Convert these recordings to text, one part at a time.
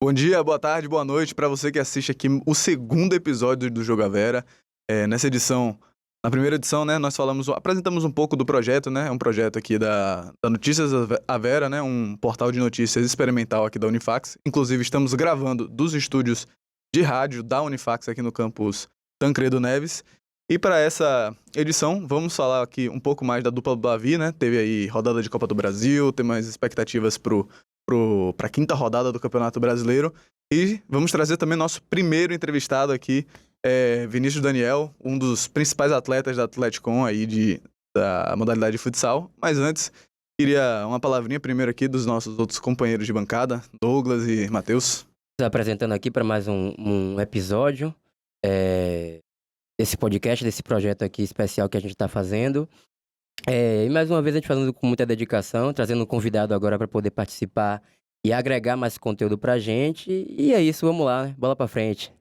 Bom dia, boa tarde, boa noite para você que assiste aqui o segundo episódio do Jogo à Vera. Nessa edição, na primeira edição, né, nós apresentamos um pouco do projeto, né, é um projeto aqui da Notícias à Vera, né, um portal de notícias experimental aqui da Unifax. Inclusive, estamos gravando dos estúdios de rádio da Unifax aqui no campus Tancredo Neves. E para essa edição, vamos falar aqui um pouco mais da dupla do Bavi, né, teve aí rodada de Copa do Brasil, tem mais expectativas para a quinta rodada do Campeonato Brasileiro. E vamos trazer também nosso primeiro entrevistado aqui, Vinícius Daniel, um dos principais atletas da Atleticon aí da modalidade de futsal. Mas antes, queria uma palavrinha primeiro aqui dos nossos outros companheiros de bancada, Douglas e Matheus. Apresentando aqui para mais um episódio desse podcast, desse projeto aqui especial que a gente está fazendo. E mais uma vez a gente fazendo com muita dedicação, trazendo um convidado agora para poder participar e agregar mais conteúdo pra gente. E é isso, vamos lá, né? Bola pra frente.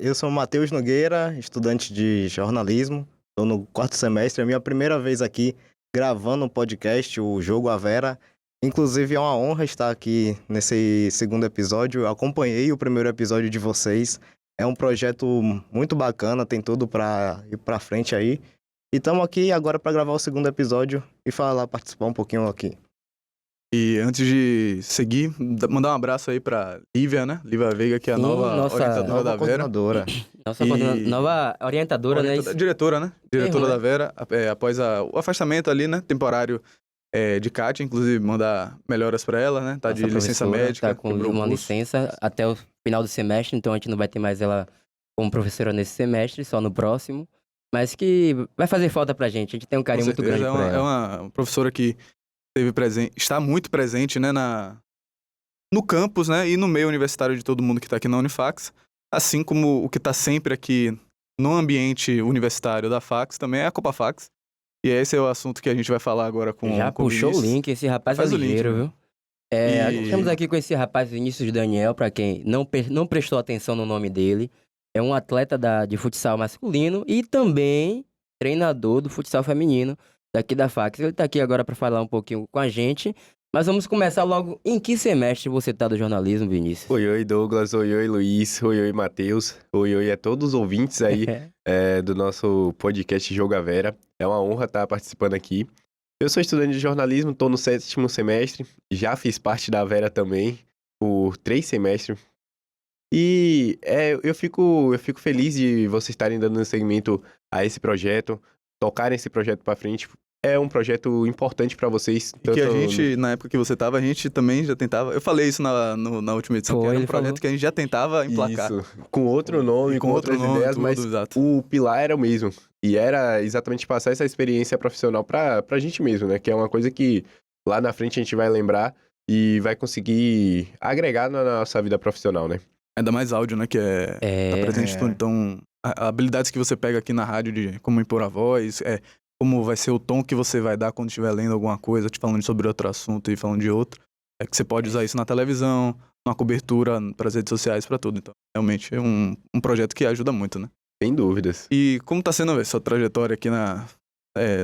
Eu sou o Matheus Nogueira, estudante de jornalismo, estou no 4º semestre, é a minha primeira vez aqui gravando um podcast, o Jogo à Vera. Inclusive é uma honra estar aqui nesse segundo episódio, eu acompanhei o primeiro episódio de vocês, é um projeto muito bacana, tem tudo para ir para frente aí. E estamos aqui agora para gravar o segundo episódio e participar um pouquinho aqui. E antes de seguir, mandar um abraço aí pra Lívia, né? Lívia Veiga, que é a nova orientadora da Vera. Nossa nova orientadora, né? Diretora, né? Diretora da Vera, após o afastamento ali, né? Temporário de Kátia, inclusive mandar melhoras pra ela, né? Tá de licença médica. Tá com uma licença até o final do semestre, então a gente não vai ter mais ela como professora nesse semestre, só no próximo. Mas que vai fazer falta pra gente. A gente tem um carinho muito grande por ela. É uma professora que está muito presente, né, no campus, né, e no meio universitário de todo mundo que está aqui na Unifax. Assim como o que está sempre aqui no ambiente universitário da Fax, também é a Copa Fax. E esse é o assunto que a gente vai falar agora com Já com puxou o link, esse rapaz é ligeiro, viu? A gente estamos aqui com esse rapaz, Vinícius Daniel, para quem não prestou atenção no nome dele. É um atleta de futsal masculino e também treinador do futsal feminino daqui da Fax. Ele tá aqui agora para falar um pouquinho com a gente, mas vamos começar logo. Em que semestre você tá do jornalismo, Vinícius? Oi, Douglas. Oi, Luiz. Oi, Matheus. Oi a todos os ouvintes aí do nosso podcast Jogo à Vera. É uma honra estar participando aqui. Eu sou estudante de jornalismo, tô no 7º semestre, já fiz parte da Vera também por 3 semestres. E eu fico feliz de vocês estarem dando seguimento a esse projeto, tocarem esse projeto pra frente. É um projeto importante pra vocês. E que a gente, na época que você tava, a gente também já tentava... Eu falei isso na última edição, que era um projeto que a gente já tentava emplacar. Isso, com outro nome, com outras ideias, mas exato. O pilar era o mesmo. E era exatamente passar essa experiência profissional pra gente mesmo, né? Que é uma coisa que lá na frente a gente vai lembrar e vai conseguir agregar na nossa vida profissional, né? Ainda mais áudio, né? Que tá presente tudo. Então, habilidades que você pega aqui na rádio de como impor a voz, como vai ser o tom que você vai dar quando estiver lendo alguma coisa, te falando sobre outro assunto e falando de outro. É que você pode usar isso na televisão, na cobertura, pras redes sociais, pra tudo. Então, realmente é um projeto que ajuda muito, né? Sem dúvidas. E como tá sendo essa trajetória aqui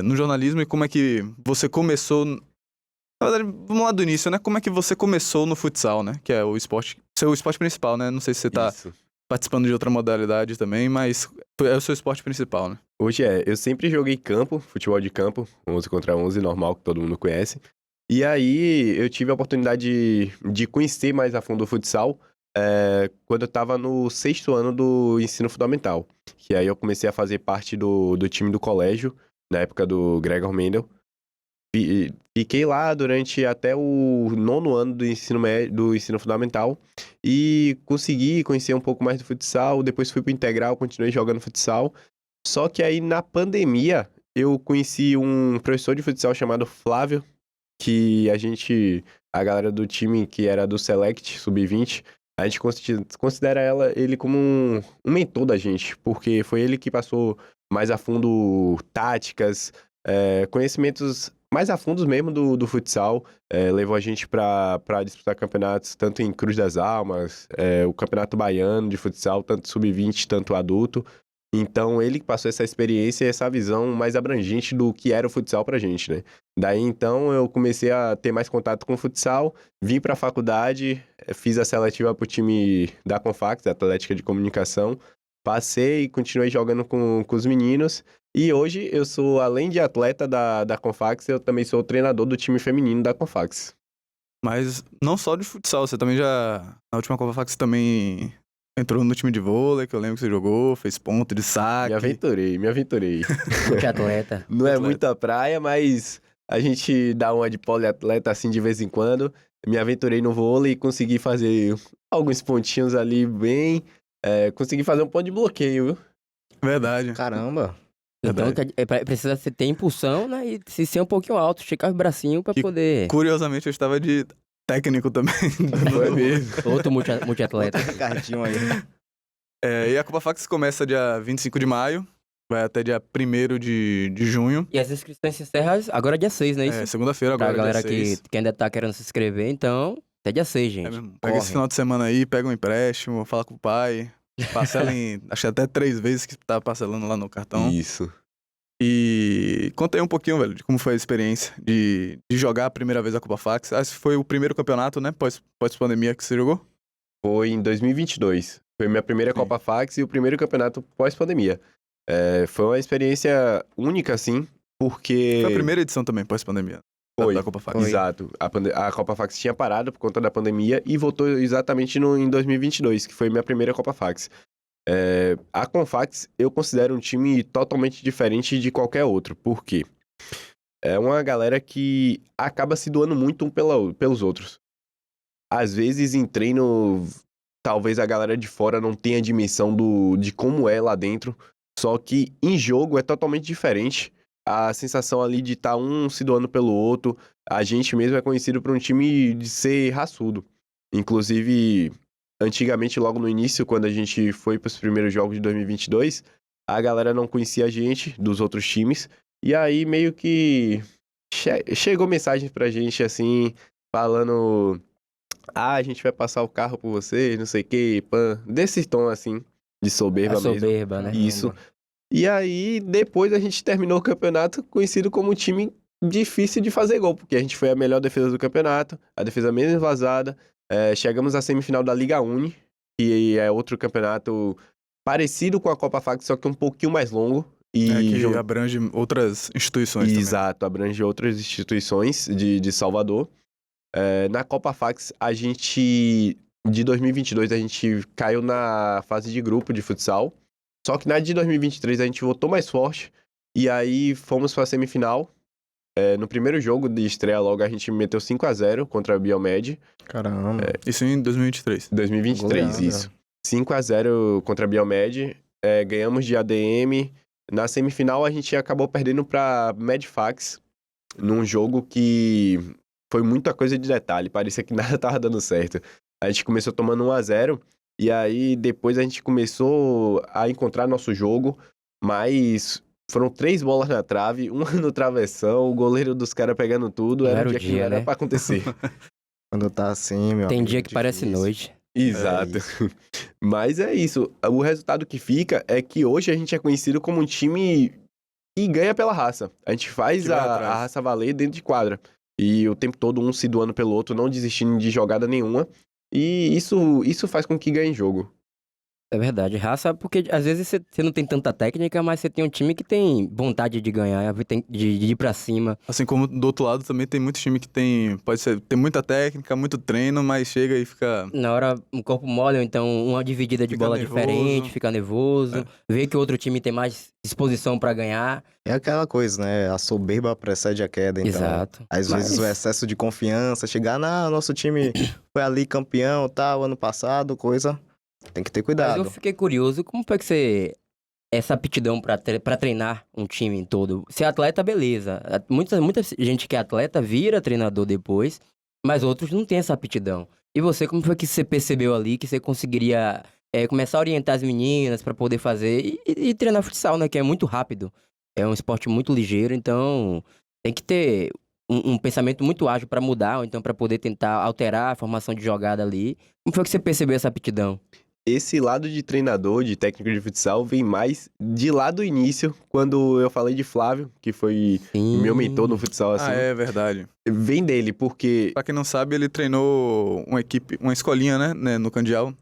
no jornalismo e como é que você começou... Na verdade, vamos lá do início, né? Como é que você começou no futsal, né? Que é o seu esporte principal, né? Não sei se você tá participando de outra modalidade também, mas é o seu esporte principal, né? Hoje eu sempre joguei campo, futebol de campo, 11 contra 11, normal, que todo mundo conhece. E aí eu tive a oportunidade de conhecer mais a fundo o futsal quando eu tava no 6º ano do ensino fundamental. Que aí eu comecei a fazer parte do time do colégio, na época do Gregor Mendel. Fiquei lá durante até o 9º ano do ensino fundamental e consegui conhecer um pouco mais do futsal. Depois fui pro integral, continuei jogando futsal. Só que aí na pandemia eu conheci um professor de futsal chamado Flávio, que a galera do time que era do Select Sub-20, a gente considera ele como um mentor da gente, porque foi ele que passou mais a fundo táticas, conhecimentos mais a fundos mesmo do futsal, levou a gente pra disputar campeonatos tanto em Cruz das Almas, o Campeonato Baiano de futsal, tanto sub-20, tanto adulto. Então, ele que passou essa experiência e essa visão mais abrangente do que era o futsal pra gente, né? Daí, então, eu comecei a ter mais contato com o futsal, vim pra faculdade, fiz a seletiva pro time da Confax, Atlética de Comunicação, passei e continuei jogando com os meninos. E hoje, eu sou, além de atleta da Confax, eu também sou treinador do time feminino da Confax. Mas não só de futsal, você também já... Na última Copa Fax você também entrou no time de vôlei, que eu lembro que você jogou, fez ponto de saque. Me aventurei. Multiatleta. Não é Atleta. muita praia, mas a gente dá uma de poliatleta assim de vez em quando. Me aventurei no vôlei e consegui fazer alguns pontinhos ali bem. Consegui fazer um ponto de bloqueio, viu? Verdade. Caramba. Então Verdade. precisa ter impulsão, né? E se ser um pouquinho alto, esticar os bracinhos pra Que poder... Curiosamente, eu estava de técnico também. Foi mesmo. Outro multiatleta. Cartinho aí. E a Copa Fax começa dia 25 de maio, vai até dia 1º de junho. E as inscrições se encerram agora dia 6, não é isso? Segunda-feira Pra agora, galera dia 6. que ainda tá querendo se inscrever, então, até dia 6, gente. Mesmo. Pega Corre. esse final de semana aí, pega um empréstimo, fala com o pai, parcela em, acho que até 3 vezes que tá parcelando lá no cartão. Isso. E conta aí um pouquinho, velho, de como foi a experiência de jogar a primeira vez a Copa Fax. Esse foi o primeiro campeonato, né, pós-pandemia que você jogou? Foi em 2022. Foi minha primeira Sim. Copa Fax e o primeiro campeonato pós-pandemia. Foi uma experiência única, assim, porque... Foi a primeira edição também, pós-pandemia, Foi, da Copa Fax. exato. A Copa Fax tinha parado por conta da pandemia e voltou exatamente em 2022, que foi minha primeira Copa Fax. A Confax eu considero um time totalmente diferente de qualquer outro. Por quê? É uma galera que acaba se doando muito pelos outros. Às vezes em treino, talvez a galera de fora não tenha dimensão de como é lá dentro. Só que em jogo é totalmente diferente. A sensação ali de estar um se doando pelo outro. A gente mesmo é conhecido por um time de ser raçudo. Inclusive, antigamente, logo no início, quando a gente foi para os primeiros jogos de 2022, a galera não conhecia a gente, dos outros times. E aí, meio que chegou mensagem pra gente, assim, falando... a gente vai passar o carro por vocês, não sei o que, pã. Desse tom, assim, de soberba A mesmo. soberba, né? Isso. E aí, depois a gente terminou o campeonato conhecido como um time difícil de fazer gol, porque a gente foi a melhor defesa do campeonato, a defesa menos vazada. Chegamos à semifinal da Liga Uni, que é outro campeonato parecido com a Copa Fax, só que um pouquinho mais longo. Que abrange outras instituições também. Exato, abrange outras instituições de Salvador. Na Copa Fax, de 2022, a gente caiu na fase de grupo de futsal. Só que na de 2023 a gente voltou mais forte. E aí fomos pra semifinal. No primeiro jogo de estreia logo a gente meteu 5-0 contra a Biomed. Caramba. Isso em 2023. 2023, Goleada. isso. 5-0 contra a Biomed. Ganhamos de ADM. Na semifinal a gente acabou perdendo pra Medfax. Num jogo que foi muita coisa de detalhe. Parecia que nada tava dando certo. A gente começou tomando 1-0. E aí, depois a gente começou a encontrar nosso jogo, mas foram 3 bolas na trave, uma no travessão, o goleiro dos caras pegando tudo, era um dia que não era né? pra acontecer. Quando tá assim, meu Tem amigo, dia que parece difícil. noite. Exato. Mas é isso. O resultado que fica é que hoje a gente é conhecido como um time que ganha pela raça. A gente faz Que vai a atrás. raça valer dentro de quadra. E o tempo todo um se doando pelo outro, não desistindo de jogada nenhuma. E isso faz com que ganhe jogo. É verdade. Raça, porque às vezes você não tem tanta técnica, mas você tem um time que tem vontade de ganhar, de ir pra cima. Assim como do outro lado também tem muito time que tem muita técnica, muito treino, mas chega e fica... Na hora, um corpo mole, ou então uma dividida de Fica bola nervoso. diferente, fica nervoso, vê que o outro time tem mais disposição pra ganhar. É aquela coisa, né? A soberba precede a queda, então. Exato. Às vezes o excesso de confiança, chegar, nosso time foi ali campeão, tal, ano passado, coisa... Tem que ter Mas cuidado. eu fiquei curioso, como foi que você... Essa aptidão pra treinar um time todo? Ser atleta, beleza. Muita gente que é atleta vira treinador depois, mas outros não têm essa aptidão. E você, como foi que você percebeu ali que você conseguiria começar a orientar as meninas pra poder fazer e treinar futsal, né? Que é muito rápido. É um esporte muito ligeiro, então tem que ter um pensamento muito ágil pra mudar, ou então pra poder tentar alterar a formação de jogada ali. Como foi que você percebeu essa aptidão? esse lado de treinador, de técnico de futsal, vem mais de lá do início, quando eu falei de Flávio, que foi meu mentor no futsal, assim. Ah, é verdade. Vem dele, porque... Pra quem não sabe, ele treinou uma escolinha, né, no Candial.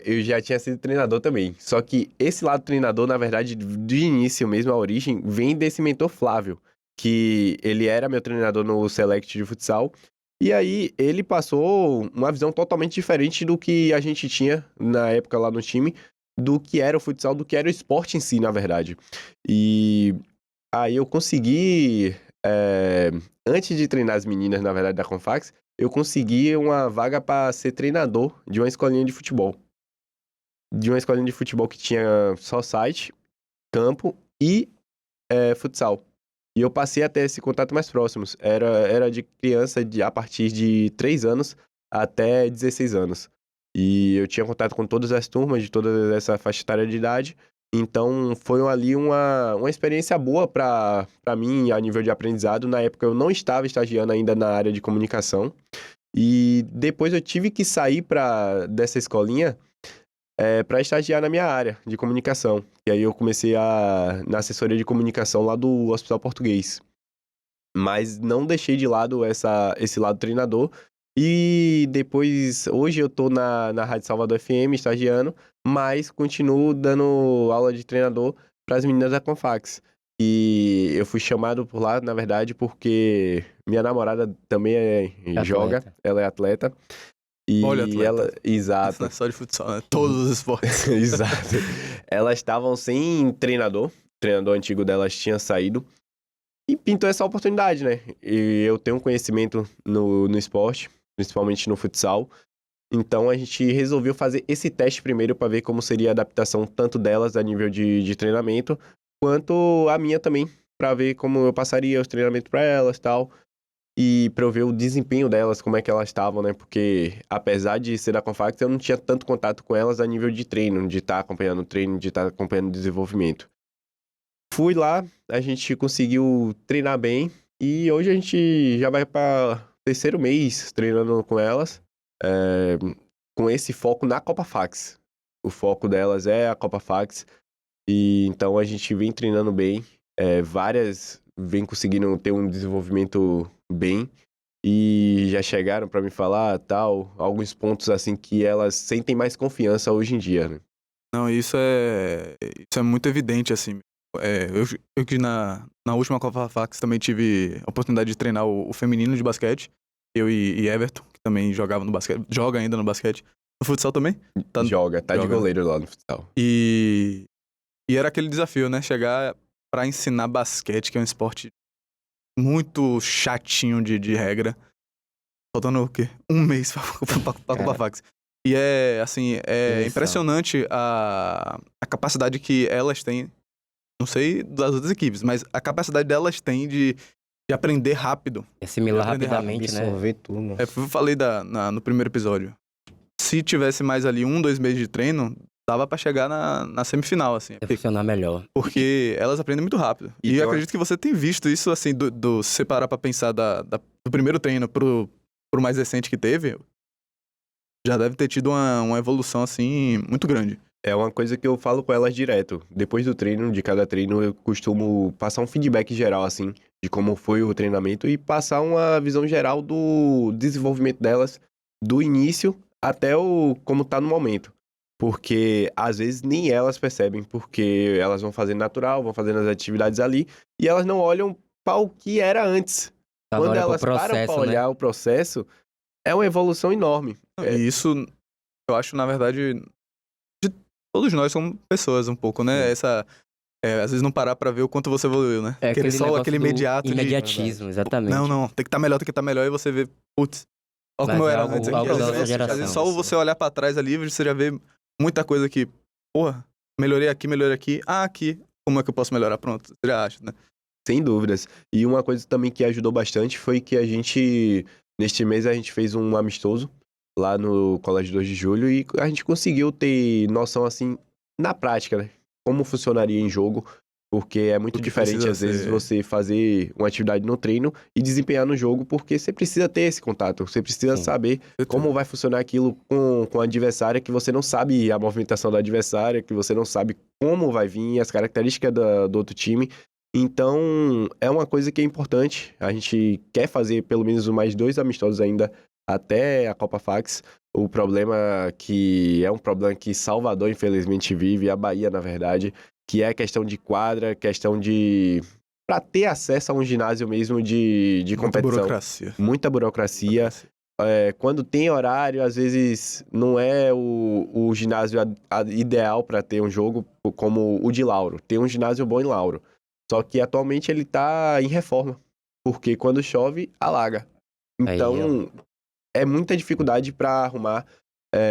eu já tinha sido treinador também. Só que esse lado treinador, na verdade, de início mesmo, a origem, vem desse mentor Flávio, que ele era meu treinador no Select de futsal. E aí, ele passou uma visão totalmente diferente do que a gente tinha na época lá no time, do que era o futsal, do que era o esporte em si, na verdade. E aí eu consegui, antes de treinar as meninas, na verdade, da Confax, eu consegui uma vaga para ser treinador de uma escolinha de futebol. De uma escolinha de futebol que tinha só site, campo e futsal. E eu passei a ter esse contato mais próximos. Era de criança a partir de 3 anos até 16 anos. E eu tinha contato com todas as turmas de toda essa faixa etária de idade. Então, foi ali uma experiência boa para mim, a nível de aprendizado. Na época, eu não estava estagiando ainda na área de comunicação. E depois eu tive que sair dessa escolinha para estagiar na minha área de comunicação. E aí eu comecei na assessoria de comunicação lá do Hospital Português. Mas não deixei de lado esse lado treinador. E depois, hoje eu tô na Rádio Salvador FM estagiando, mas continuo dando aula de treinador para as meninas da Confax. E eu fui chamado por lá, na verdade, porque minha namorada também joga, ela é atleta. E Olha, atleta. ela, exato. Não é só de futsal, né? Todos os esportes. Exato. Elas estavam sem treinador. O treinador antigo delas tinha saído. E pintou essa oportunidade, né? E eu tenho um conhecimento no esporte, principalmente no futsal. Então a gente resolveu fazer esse teste primeiro para ver como seria a adaptação tanto delas a nível de treinamento, quanto a minha também, para ver como eu passaria os treinamentos para elas e tal. E pra eu ver o desempenho delas, como é que elas estavam, né? Porque, apesar de ser da Confax, eu não tinha tanto contato com elas a nível de treino, de estar acompanhando o treino, de estar acompanhando o desenvolvimento. Fui lá, a gente conseguiu treinar bem, e hoje a gente já vai para 3º mês treinando com elas, com esse foco na Copa Fax. O foco delas é a Copa Fax, e então a gente vem treinando bem, vem conseguindo ter um desenvolvimento bem, e já chegaram pra me falar alguns pontos assim que elas sentem mais confiança hoje em dia, né? Não, isso é muito evidente, assim. Eu que na última Copa Fax também tive a oportunidade de treinar o feminino de basquete, eu e Everton, que também jogava no basquete, joga ainda no basquete. No futsal também? Joga de goleiro lá no futsal. E era aquele desafio, né? Chegar pra ensinar basquete, que é um esporte muito chatinho de regra. Faltando o quê? 1 mês pra Copa Fax. E assim, impressionante a capacidade que elas têm, não sei das outras equipes, mas a capacidade delas têm de aprender rápido. Assimilar rapidamente, né? Absorver tudo. Eu falei no primeiro episódio. Se tivesse mais ali 1, 2 meses de treino, dava pra chegar na semifinal, assim. Funcionar melhor. Porque elas aprendem muito rápido. E eu acredito que você tem visto isso, assim, se você parar pra pensar do primeiro treino pro mais recente que teve, já deve ter tido uma evolução, assim, muito grande. É uma coisa que eu falo com elas direto. Depois do treino, de cada treino, eu costumo passar um feedback geral, assim, de como foi o treinamento e passar uma visão geral do desenvolvimento delas, do início até como tá no momento. Porque, às vezes, nem elas percebem, porque elas vão fazendo natural, vão fazendo as atividades ali, e elas não olham para o que era antes. Quando elas param para olhar o processo, é uma evolução enorme. E isso, eu acho, na verdade, de todos nós somos pessoas um pouco, né? Às vezes não parar pra ver o quanto você evoluiu, né? Querer só aquele imediatismo, exatamente. Não, tem que estar melhor, e você vê, putz, olha como eu era antes aqui. Às vezes só você olhar pra trás ali, você já vê muita coisa que, porra, melhorei aqui. Aqui, como é que eu posso melhorar? Pronto, você já acha, né? Sem dúvidas. E uma coisa também que ajudou bastante foi que neste mês, a gente fez um amistoso lá no Colégio 2 de Julho e a gente conseguiu ter noção, assim, na prática, né? Como funcionaria em jogo, Porque é muito O que diferente, precisa às vezes, ser- você fazer uma atividade no treino e desempenhar no jogo, porque você precisa ter esse contato, você precisa Sim. saber como vai funcionar aquilo com a adversária, que você não sabe a movimentação da adversária, que você não sabe como vai vir, as características do outro time. Então, é uma coisa que é importante. A gente quer fazer pelo menos mais 2 amistosos ainda até a Copa Fax. O problema que é um problema que Salvador, infelizmente, vive, e a Bahia, na verdade, que é a questão de quadra, questão de... para ter acesso a um ginásio mesmo de Muita competição. burocracia. Muita burocracia. Quando tem horário, às vezes não é o ginásio ideal para ter um jogo como o de Lauro. Tem um ginásio bom em Lauro. Só que atualmente ele tá em reforma. Porque quando chove, alaga. Então, é muita dificuldade para arrumar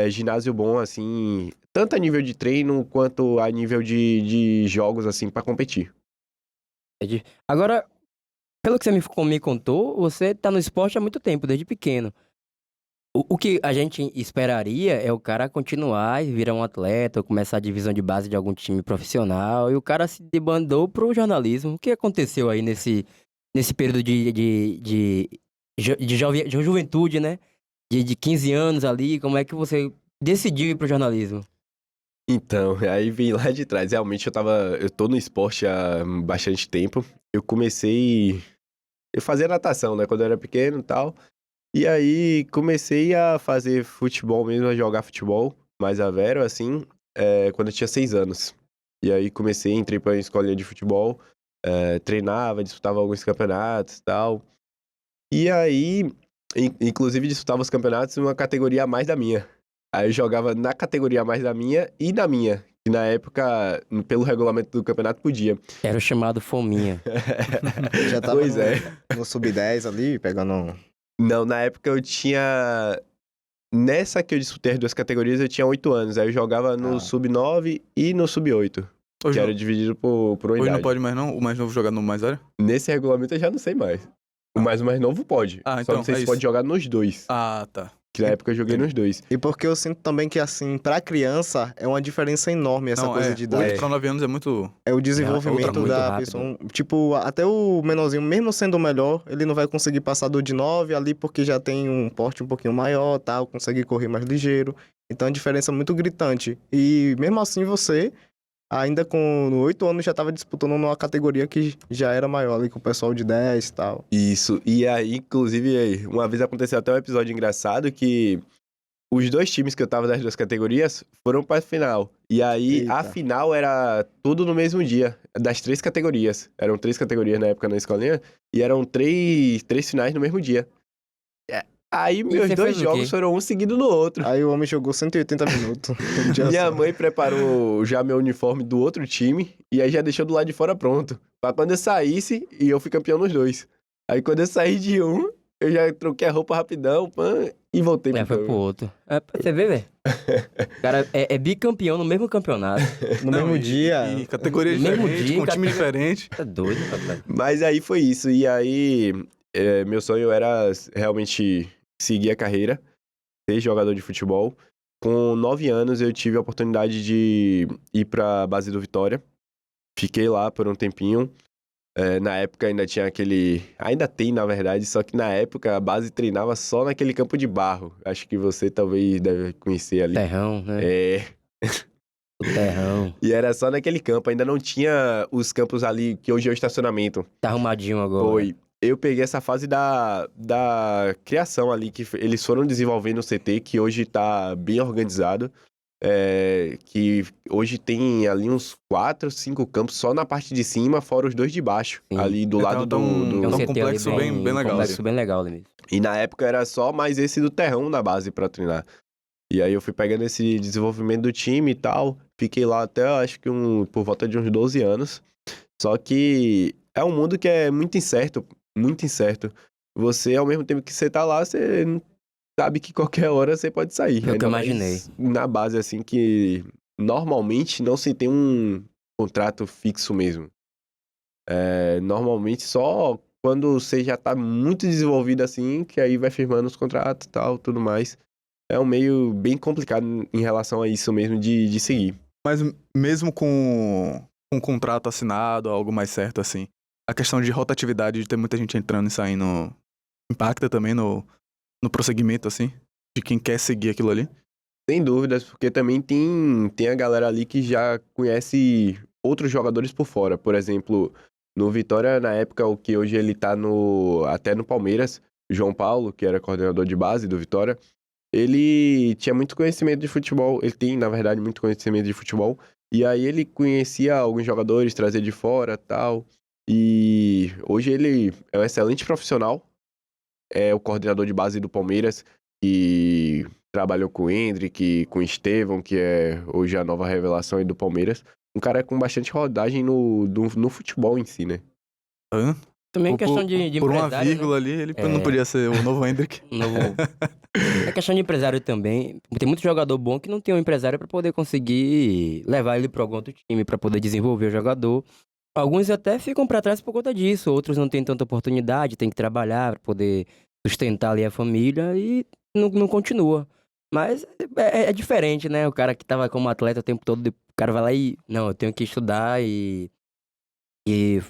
ginásio bom, assim, tanto a nível de treino quanto a nível de jogos, assim, para competir. Agora, pelo que você me contou, você tá no esporte há muito tempo, desde pequeno. O que a gente esperaria é o cara continuar e virar um atleta, ou começar a divisão de base de algum time profissional, e o cara se debandou pro jornalismo. O que aconteceu aí nesse período de juventude, né? De 15 anos ali, como é que você decidiu ir pro jornalismo? Então, aí vem lá de trás. Realmente eu tô no esporte há bastante tempo. Eu fazia natação, né, quando eu era pequeno e tal. E aí comecei a fazer futebol mesmo, a jogar futebol, mais a vero, assim, quando eu tinha 6 anos. E aí entrei pra uma escolinha de futebol, treinava, disputava alguns campeonatos e tal. E aí, inclusive disputava os campeonatos em uma categoria a mais da minha. Aí eu jogava na categoria a mais da minha e na minha. Que na época, pelo regulamento do campeonato, podia. Era o chamado Fominha. Já tava Pois é. no sub-10 ali, pegando... Não, na época eu tinha... Nessa que eu disputei as 2 categorias, eu tinha 8 anos. Aí eu jogava no sub-9 e no sub-8. Hoje, Que era não, dividido por uma hoje idade. não pode mais não? O mais novo jogar no mais velho? Nesse regulamento eu já não sei mais. Mas o mais novo pode. Ah, Só então, não sei é se isso. pode jogar nos 2. Ah, tá. Que na época eu joguei nos 2. E porque eu sinto também que, assim, pra criança é uma diferença enorme essa Não, coisa de idade. 8 pra 9 anos é muito... É o desenvolvimento muito da rápido. pessoa. Tipo, até o menorzinho, mesmo sendo o melhor, ele não vai conseguir passar do de 9 ali porque já tem um porte um pouquinho maior, tal, consegue correr mais ligeiro. Então a diferença é muito gritante. E mesmo assim você, ainda com 8 anos, já estava disputando numa categoria que já era maior ali com o pessoal de 10 e tal. Isso. E aí, inclusive, uma vez aconteceu até um episódio engraçado que os 2 times que eu tava das 2 categorias foram pra final. E aí, Eita. a final era tudo no mesmo dia, das 3 categorias. Eram 3 categorias na época na escolinha, e eram 3 finais no mesmo dia. Aí, meus você 2 fez o jogos quê? foram um seguido no outro. Aí o homem jogou 180 minutos. um dia Minha só. mãe preparou já meu uniforme do outro time, e aí já deixou do lado de fora pronto. Pra quando eu saísse, e eu fui campeão nos 2. Aí quando eu saí de um, eu já troquei a roupa rapidão, pã, e voltei pro Foi pro campo. outro. Você vê, velho? O cara é bicampeão no mesmo campeonato. No Não, mesmo e- dia. E categoria No mesmo diferente, dia, com time diferente. Tá doido, rapaz. Mas aí foi isso. E aí, meu sonho era realmente seguir a carreira, ser jogador de futebol. Com 9 anos, eu tive a oportunidade de ir pra base do Vitória. Fiquei lá por um tempinho. Na época ainda tinha aquele... Ainda tem, na verdade, só que na época a base treinava só naquele campo de barro. Acho que você talvez deve conhecer ali. Terrão, né? O terrão. E era só naquele campo. Ainda não tinha os campos ali que hoje é o estacionamento. Tá arrumadinho agora. Foi. Eu peguei essa fase da criação ali, que eles foram desenvolvendo o CT, que hoje tá bem organizado. Que hoje tem ali uns 4, 5 campos só na parte de cima, fora os 2 de baixo. Sim. Ali do lado Tá um Tem um Então, CT complexo ali bem legal, Um complexo bem legal ali mesmo. E na época era só mais esse do terrão na base pra treinar. E aí eu fui pegando esse desenvolvimento do time e tal. Fiquei lá até, acho que por volta de uns 12 anos. Só que é um mundo que é muito incerto. Muito incerto. Você, ao mesmo tempo que você tá lá, você não sabe que qualquer hora você pode sair. Foi o que eu Ainda mais imaginei. Na base, assim, que normalmente não se tem um contrato fixo mesmo. Normalmente só quando você já tá muito desenvolvido assim, que aí vai firmando os contratos e tal, tudo mais. É um meio bem complicado em relação a isso mesmo de seguir. Mas mesmo com com um contrato assinado, algo mais certo, assim. A questão de rotatividade, de ter muita gente entrando e saindo, impacta também no prosseguimento, assim, de quem quer seguir aquilo ali? Sem dúvidas, porque também tem a galera ali que já conhece outros jogadores por fora. Por exemplo, no Vitória, na época, o que hoje ele tá até no Palmeiras, João Paulo, que era coordenador de base do Vitória, ele tinha muito conhecimento de futebol. Ele tem, na verdade, muito conhecimento de futebol. E aí ele conhecia alguns jogadores, trazia de fora, tal. E hoje ele é um excelente profissional. É o coordenador de base do Palmeiras, que trabalhou com o Endrick, com o Estevão, que é hoje a nova revelação aí do Palmeiras. Um cara com bastante rodagem no futebol em si, né? Hã? Também questão de por uma empresário, vírgula ali, ele não podia ser o novo Endrick. É questão de empresário também. Tem muito jogador bom que não tem um empresário pra poder conseguir levar ele pra algum outro time, pra poder desenvolver o jogador. Alguns até ficam pra trás por conta disso, outros não têm tanta oportunidade, tem que trabalhar pra poder sustentar ali a família e não continua. Mas é diferente, né? O cara que tava como atleta o tempo todo, o cara vai lá e... Não, eu tenho que estudar e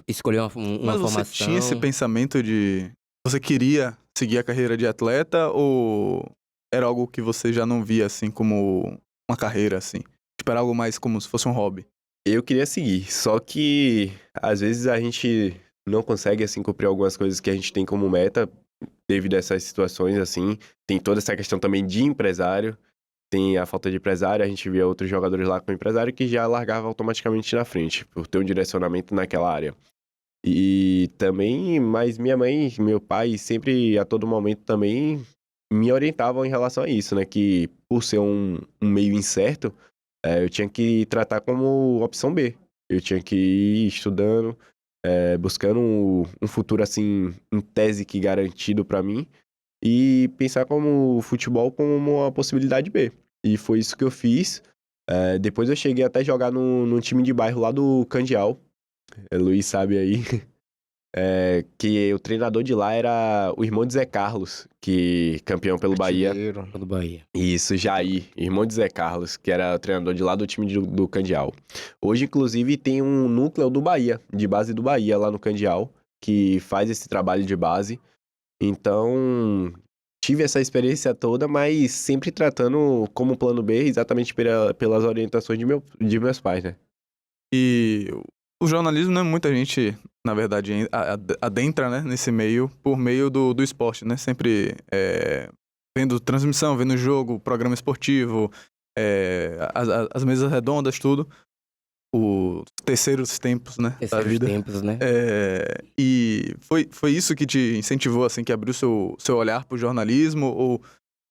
escolher uma Mas você formação. tinha esse pensamento de... Você queria seguir a carreira de atleta ou era algo que você já não via, assim, como uma carreira, assim? Tipo, era algo mais como se fosse um hobby? Eu queria seguir, só que às vezes a gente não consegue, assim, cumprir algumas coisas que a gente tem como meta devido a essas situações, assim. Tem toda essa questão também de empresário, tem a falta de empresário, a gente via outros jogadores lá com empresário que já largava automaticamente na frente, por ter um direcionamento naquela área. E também, mas minha mãe e meu pai sempre, a todo momento também, me orientavam em relação a isso, né? Que por ser um meio incerto, eu tinha que tratar como opção B. Eu tinha que ir estudando, buscando um futuro, assim, em tese que garantido pra mim, e pensar como o futebol como uma possibilidade B. E foi isso que eu fiz. Depois eu cheguei até a jogar num time de bairro lá do Candial. Luiz sabe aí. Que o treinador de lá era o irmão de Zé Carlos, que campeão pelo Bahia. Artilheiro. Do Bahia. Isso, Jair, irmão de Zé Carlos, que era o treinador de lá do time do Candial. Hoje, inclusive, tem um núcleo do Bahia, de base do Bahia, lá no Candial, que faz esse trabalho de base. Então, tive essa experiência toda, mas sempre tratando como plano B, exatamente pelas orientações de meus pais, né? E o jornalismo, né, muita gente, na verdade, adentra, né, nesse meio por meio do esporte, né? Sempre vendo transmissão, vendo jogo, programa esportivo, as mesas redondas, tudo. Os terceiros tempos, né, da vida. Tempos, né? E foi isso que te incentivou, assim, que abriu seu olhar pro jornalismo? Ou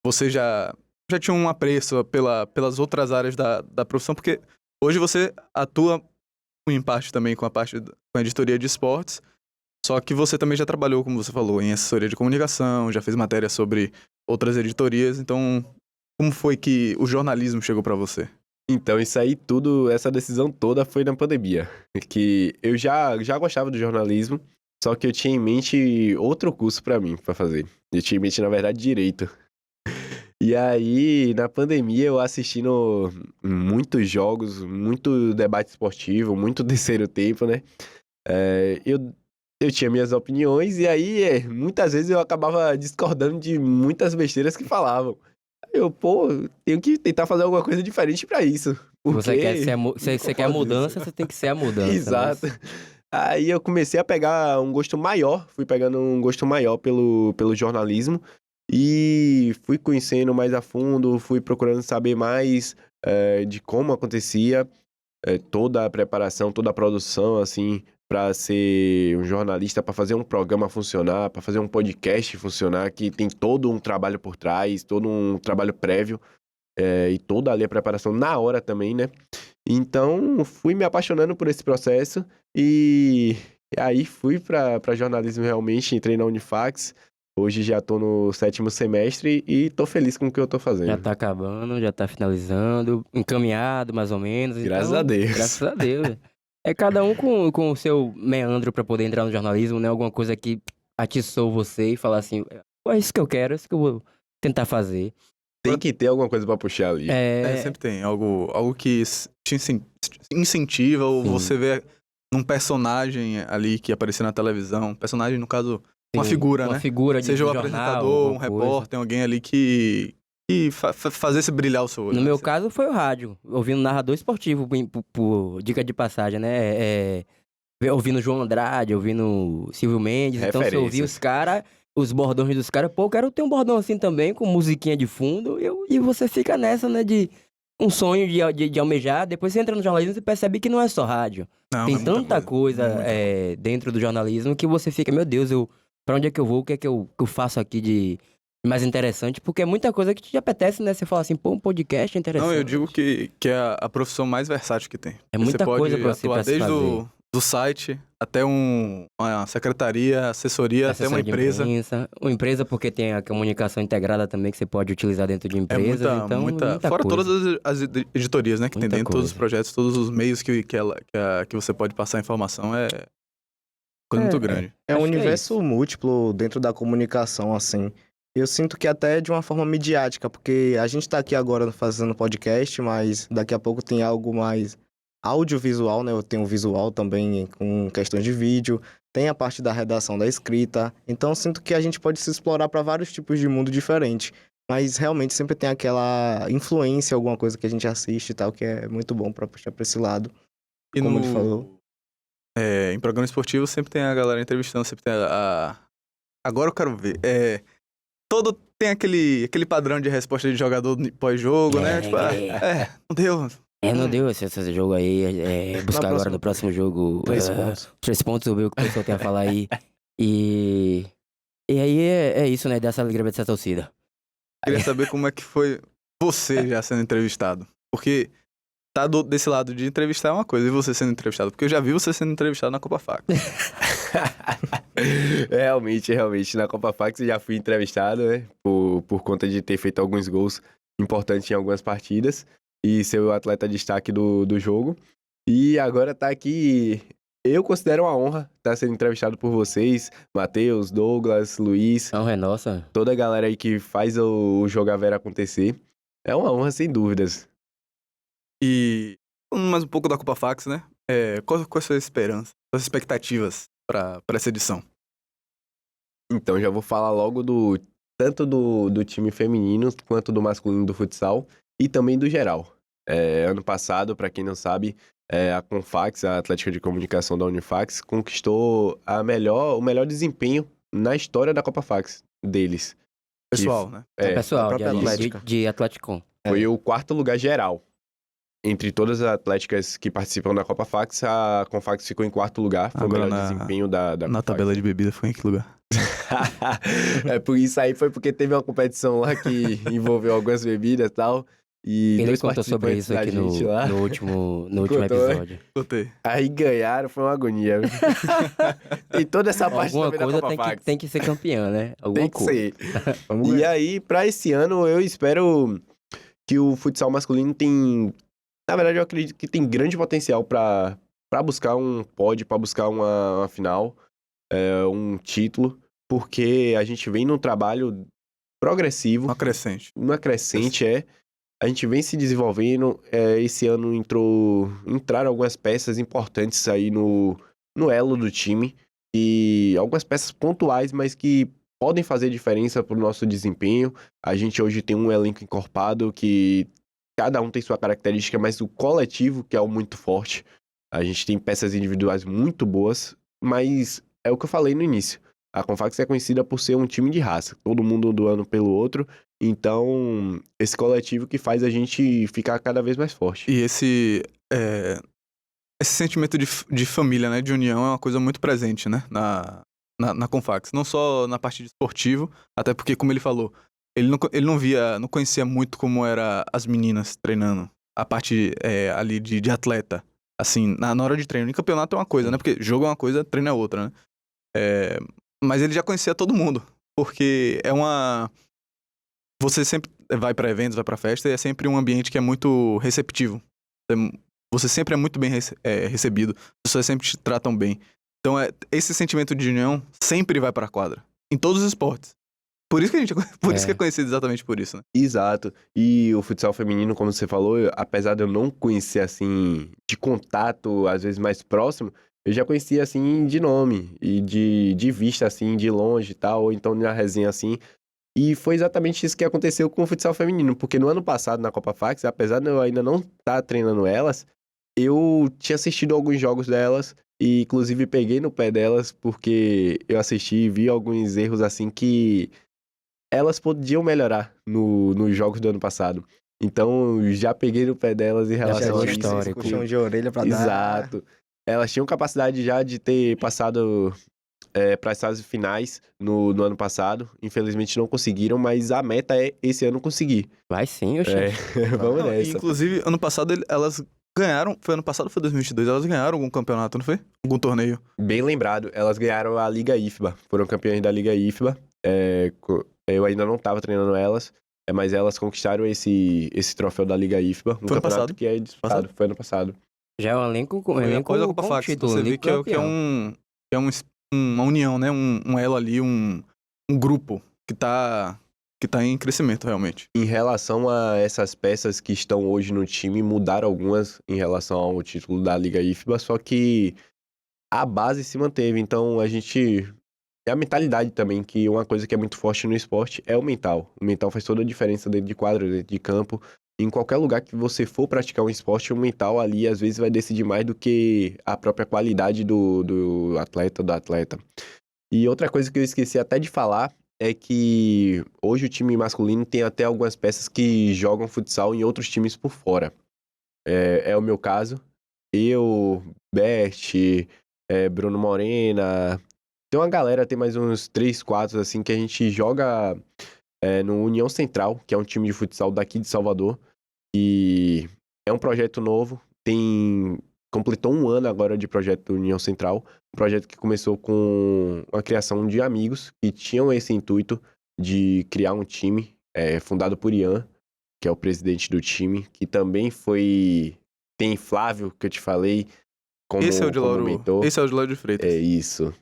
você já tinha um apreço pelas outras áreas da profissão? Porque hoje você atua em parte também com a editoria de esportes, só que você também já trabalhou, como você falou, em assessoria de comunicação, já fez matéria sobre outras editorias, então como foi que o jornalismo chegou pra você? Então, isso aí tudo, essa decisão toda foi na pandemia. Que eu já gostava do jornalismo, só que eu tinha em mente outro curso pra mim, pra fazer. Eu tinha em mente, na verdade, direito. E aí, na pandemia, eu assistindo muitos jogos, muito debate esportivo, muito terceiro tempo, né? Eu tinha minhas opiniões e aí, muitas vezes eu acabava discordando de muitas besteiras que falavam. Tenho que tentar fazer alguma coisa diferente pra isso. Você quer a mudança, você tem que ser a mudança. Exato. Mas... Aí eu comecei a pegar um gosto maior, fui pegando um gosto maior pelo jornalismo e fui conhecendo mais a fundo, fui procurando saber mais de como acontecia toda a preparação, toda a produção, assim, para ser um jornalista, para fazer um programa funcionar, para fazer um podcast funcionar, que tem todo um trabalho por trás, todo um trabalho prévio e toda ali a preparação na hora também, né? Então, fui me apaixonando por esse processo e aí fui para jornalismo realmente, entrei na Unifax. Hoje já tô no 7º semestre e tô feliz com o que eu tô fazendo. Já tá acabando, já tá finalizando, encaminhado mais ou menos. Graças então, a Deus. Graças a Deus. É cada um com o seu meandro pra poder entrar no jornalismo, né? Alguma coisa que atiçou você e falar assim, é isso que eu quero, é isso que eu vou tentar fazer. Tem que ter alguma coisa pra puxar ali. Sempre tem algo que te incentiva, ou Sim. você vê num personagem ali que aparecia na televisão, personagem, no caso, uma Sim, figura, uma né? figura de Seja o jornal, apresentador, um alguma coisa. repórter, alguém ali que fazesse brilhar o seu olho. No né? meu caso foi o rádio, ouvindo narrador esportivo, por dica de passagem, né? Ouvindo João Andrade, ouvindo Silvio Mendes. Então você ouvia os caras, os bordões dos caras. Pô, eu quero ter um bordão assim também, com musiquinha de fundo. E você fica nessa, né, de um sonho de almejar. Depois você entra no jornalismo e percebe que não é só rádio. Não, Tem é muita tanta coisa, muita coisa. dentro do jornalismo que você fica, meu Deus, pra onde é que eu vou? O que é que eu faço aqui de mais interessante? Porque é muita coisa que te apetece, né? Você fala assim, pô, um podcast é interessante. Não, eu digo que é a profissão mais versátil que tem. É muita você pode coisa pra atuar se desde fazer. do site até uma secretaria, assessoria, até uma Assessoria de empresa. imprensa. Uma empresa porque tem a comunicação integrada também que você pode utilizar dentro de É empresas. Então, muita fora coisa. todas as editorias, né, que Muita tem dentro, todos os coisa. projetos, todos os meios que você pode passar informação, é coisa muito grande. É um Acho que é universo isso. múltiplo dentro da comunicação, assim. Eu sinto que até de uma forma midiática, porque a gente tá aqui agora fazendo podcast, mas daqui a pouco tem algo mais audiovisual, né? Eu tenho visual também com questões de vídeo, tem a parte da redação da escrita. Então eu sinto que a gente pode se explorar para vários tipos de mundo diferentes. Mas realmente sempre tem aquela influência, alguma coisa que a gente assiste e tal, que é muito bom para puxar pra esse lado. E Como ele falou. em programa esportivo sempre tem a galera entrevistando, sempre tem Agora eu quero ver. Todo tem aquele padrão de resposta de jogador pós-jogo, né? Tipo, não deu. Não deu esse jogo aí. Buscar agora no próximo jogo. 3 pontos. 3 pontos, eu vi o que o pessoal tem a falar aí. E aí é isso, né? Dessa alegria dessa torcida. Queria saber como é que foi você já sendo entrevistado. Porque tá desse lado de entrevistar é uma coisa, e você sendo entrevistado? Porque eu já vi você sendo entrevistado na Copa Fax. Realmente, na Copa Fax eu já fui entrevistado, né? Por conta de ter feito alguns gols importantes em algumas partidas e ser o atleta de destaque do jogo. E agora tá aqui. Eu considero uma honra estar sendo entrevistado por vocês, Matheus, Douglas, Luiz, A honra é nossa. toda a galera aí que faz o Jogavera acontecer. É uma honra, sem dúvidas. E falando mais um pouco da Copa Fax, né? Qual é a sua esperança, suas expectativas pra essa edição? Então, já vou falar logo tanto do time feminino quanto do masculino do futsal e também do geral. Ano passado, para quem não sabe, a Confax, a Atlética de Comunicação da Unifax, conquistou o melhor desempenho na história da Copa Fax deles. Pessoal, né? Pessoal, a própria Atlética. de Atlético. Foi o 4º lugar geral. Entre todas as atléticas que participam da Copa Fax, a Confax ficou em 4º lugar. Foi Agora o melhor desempenho da Na Confax. tabela de bebida foi em que lugar? Por isso aí foi porque teve uma competição lá que envolveu algumas bebidas e tal. E Ele dois contou sobre isso aqui participantes da gente lá. no último Contou, né? episódio. Botei. Aí ganharam, foi uma agonia. Tem toda essa parte Alguma também da coisa Copa Fax. tem que ser campeã, né? Alguma Tem que coisa. ser. Vamos E ver. aí, pra esse ano, eu espero que o futsal masculino tem... Na verdade, eu acredito que tem grande potencial pra buscar um pódio, pra buscar uma final, um título, porque a gente vem num trabalho progressivo, Uma crescente. uma crescente, A gente vem se desenvolvendo. Esse ano entraram algumas peças importantes aí no elo do time. E algumas peças pontuais, mas que podem fazer diferença pro nosso desempenho. A gente hoje tem um elenco encorpado que cada um tem sua característica, mas o coletivo que é o muito forte. A gente tem peças individuais muito boas, mas é o que eu falei no início. A Confax é conhecida por ser um time de raça. Todo mundo doando pelo outro. Então, esse coletivo que faz a gente ficar cada vez mais forte. E esse sentimento de família, né? De união é uma coisa muito presente, né? Na Confax. Não só na parte de esportivo, até porque, como ele falou, ele não conhecia muito como era as meninas treinando. A parte ali de atleta. Assim, na hora de treino. Em campeonato é uma coisa, né? Porque jogo é uma coisa, treino é outra, né? Mas ele já conhecia todo mundo. Porque você sempre vai pra eventos, vai pra festa, e é sempre um ambiente que é muito receptivo. Você sempre é muito bem recebido. As pessoas sempre te tratam bem. Então, esse sentimento de união sempre vai pra quadra. Em todos os esportes. Por isso que por isso que é conhecido exatamente por isso, né? Exato. E o futsal feminino, como você falou, apesar de eu não conhecer, assim, de contato, às vezes mais próximo, eu já conhecia, assim, de nome e de vista, assim, de longe e tal, ou então na resenha, assim. E foi exatamente isso que aconteceu com o futsal feminino, porque no ano passado, na Copa Fax, apesar de eu ainda não estar treinando elas, eu tinha assistido alguns jogos delas e, inclusive, peguei no pé delas, porque eu assisti e vi alguns erros, assim, que elas podiam melhorar nos jogos do ano passado. Então, já peguei no pé delas em relação a pegou isso. histórico. Puxão de orelha pra dar. Exato. Elas tinham capacidade já de ter passado para as fases finais no ano passado. Infelizmente não conseguiram, mas a meta é esse ano conseguir. Vai sim, eu Vamos Não, e, nessa. inclusive, ano passado elas ganharam. Foi ano passado ou foi 2022? Elas ganharam algum campeonato, não foi? Algum torneio. Bem lembrado, elas ganharam a Liga IFBA. Foram campeãs da Liga IFBA. Eu ainda não estava treinando elas, mas elas conquistaram esse troféu da Liga IFBA. Um Foi ano campeonato passado? que é disputado. Foi ano passado. Já é um elenco com Foi elenco após a Copa com Fax. título, Você vê Liga que é campeão. uma união, né? Um elo ali, um grupo que tá em crescimento, realmente. Em relação a essas peças que estão hoje no time, mudaram algumas em relação ao título da Liga IFBA, só que a base se manteve. Então a gente. É a mentalidade também, que uma coisa que é muito forte no esporte é o mental. O mental faz toda a diferença dentro de quadra, dentro de campo. Em qualquer lugar que você for praticar um esporte, o mental ali às vezes vai decidir mais do que a própria qualidade do atleta ou da atleta. E outra coisa que eu esqueci até de falar é que hoje o time masculino tem até algumas peças que jogam futsal em outros times por fora. É o meu caso. Eu, Bert, Bruno Morena. Tem uma galera, tem mais uns 3, 4, assim, que a gente joga no União Central, que é um time de futsal daqui de Salvador. E é um projeto novo. Completou um ano agora de projeto do União Central. Um projeto que começou com a criação de amigos que tinham esse intuito de criar um time, fundado por Ian, que é o presidente do time, que também foi... Tem Flávio, que eu te falei, como mentor. Esse é o de Lauro de Freitas. É isso.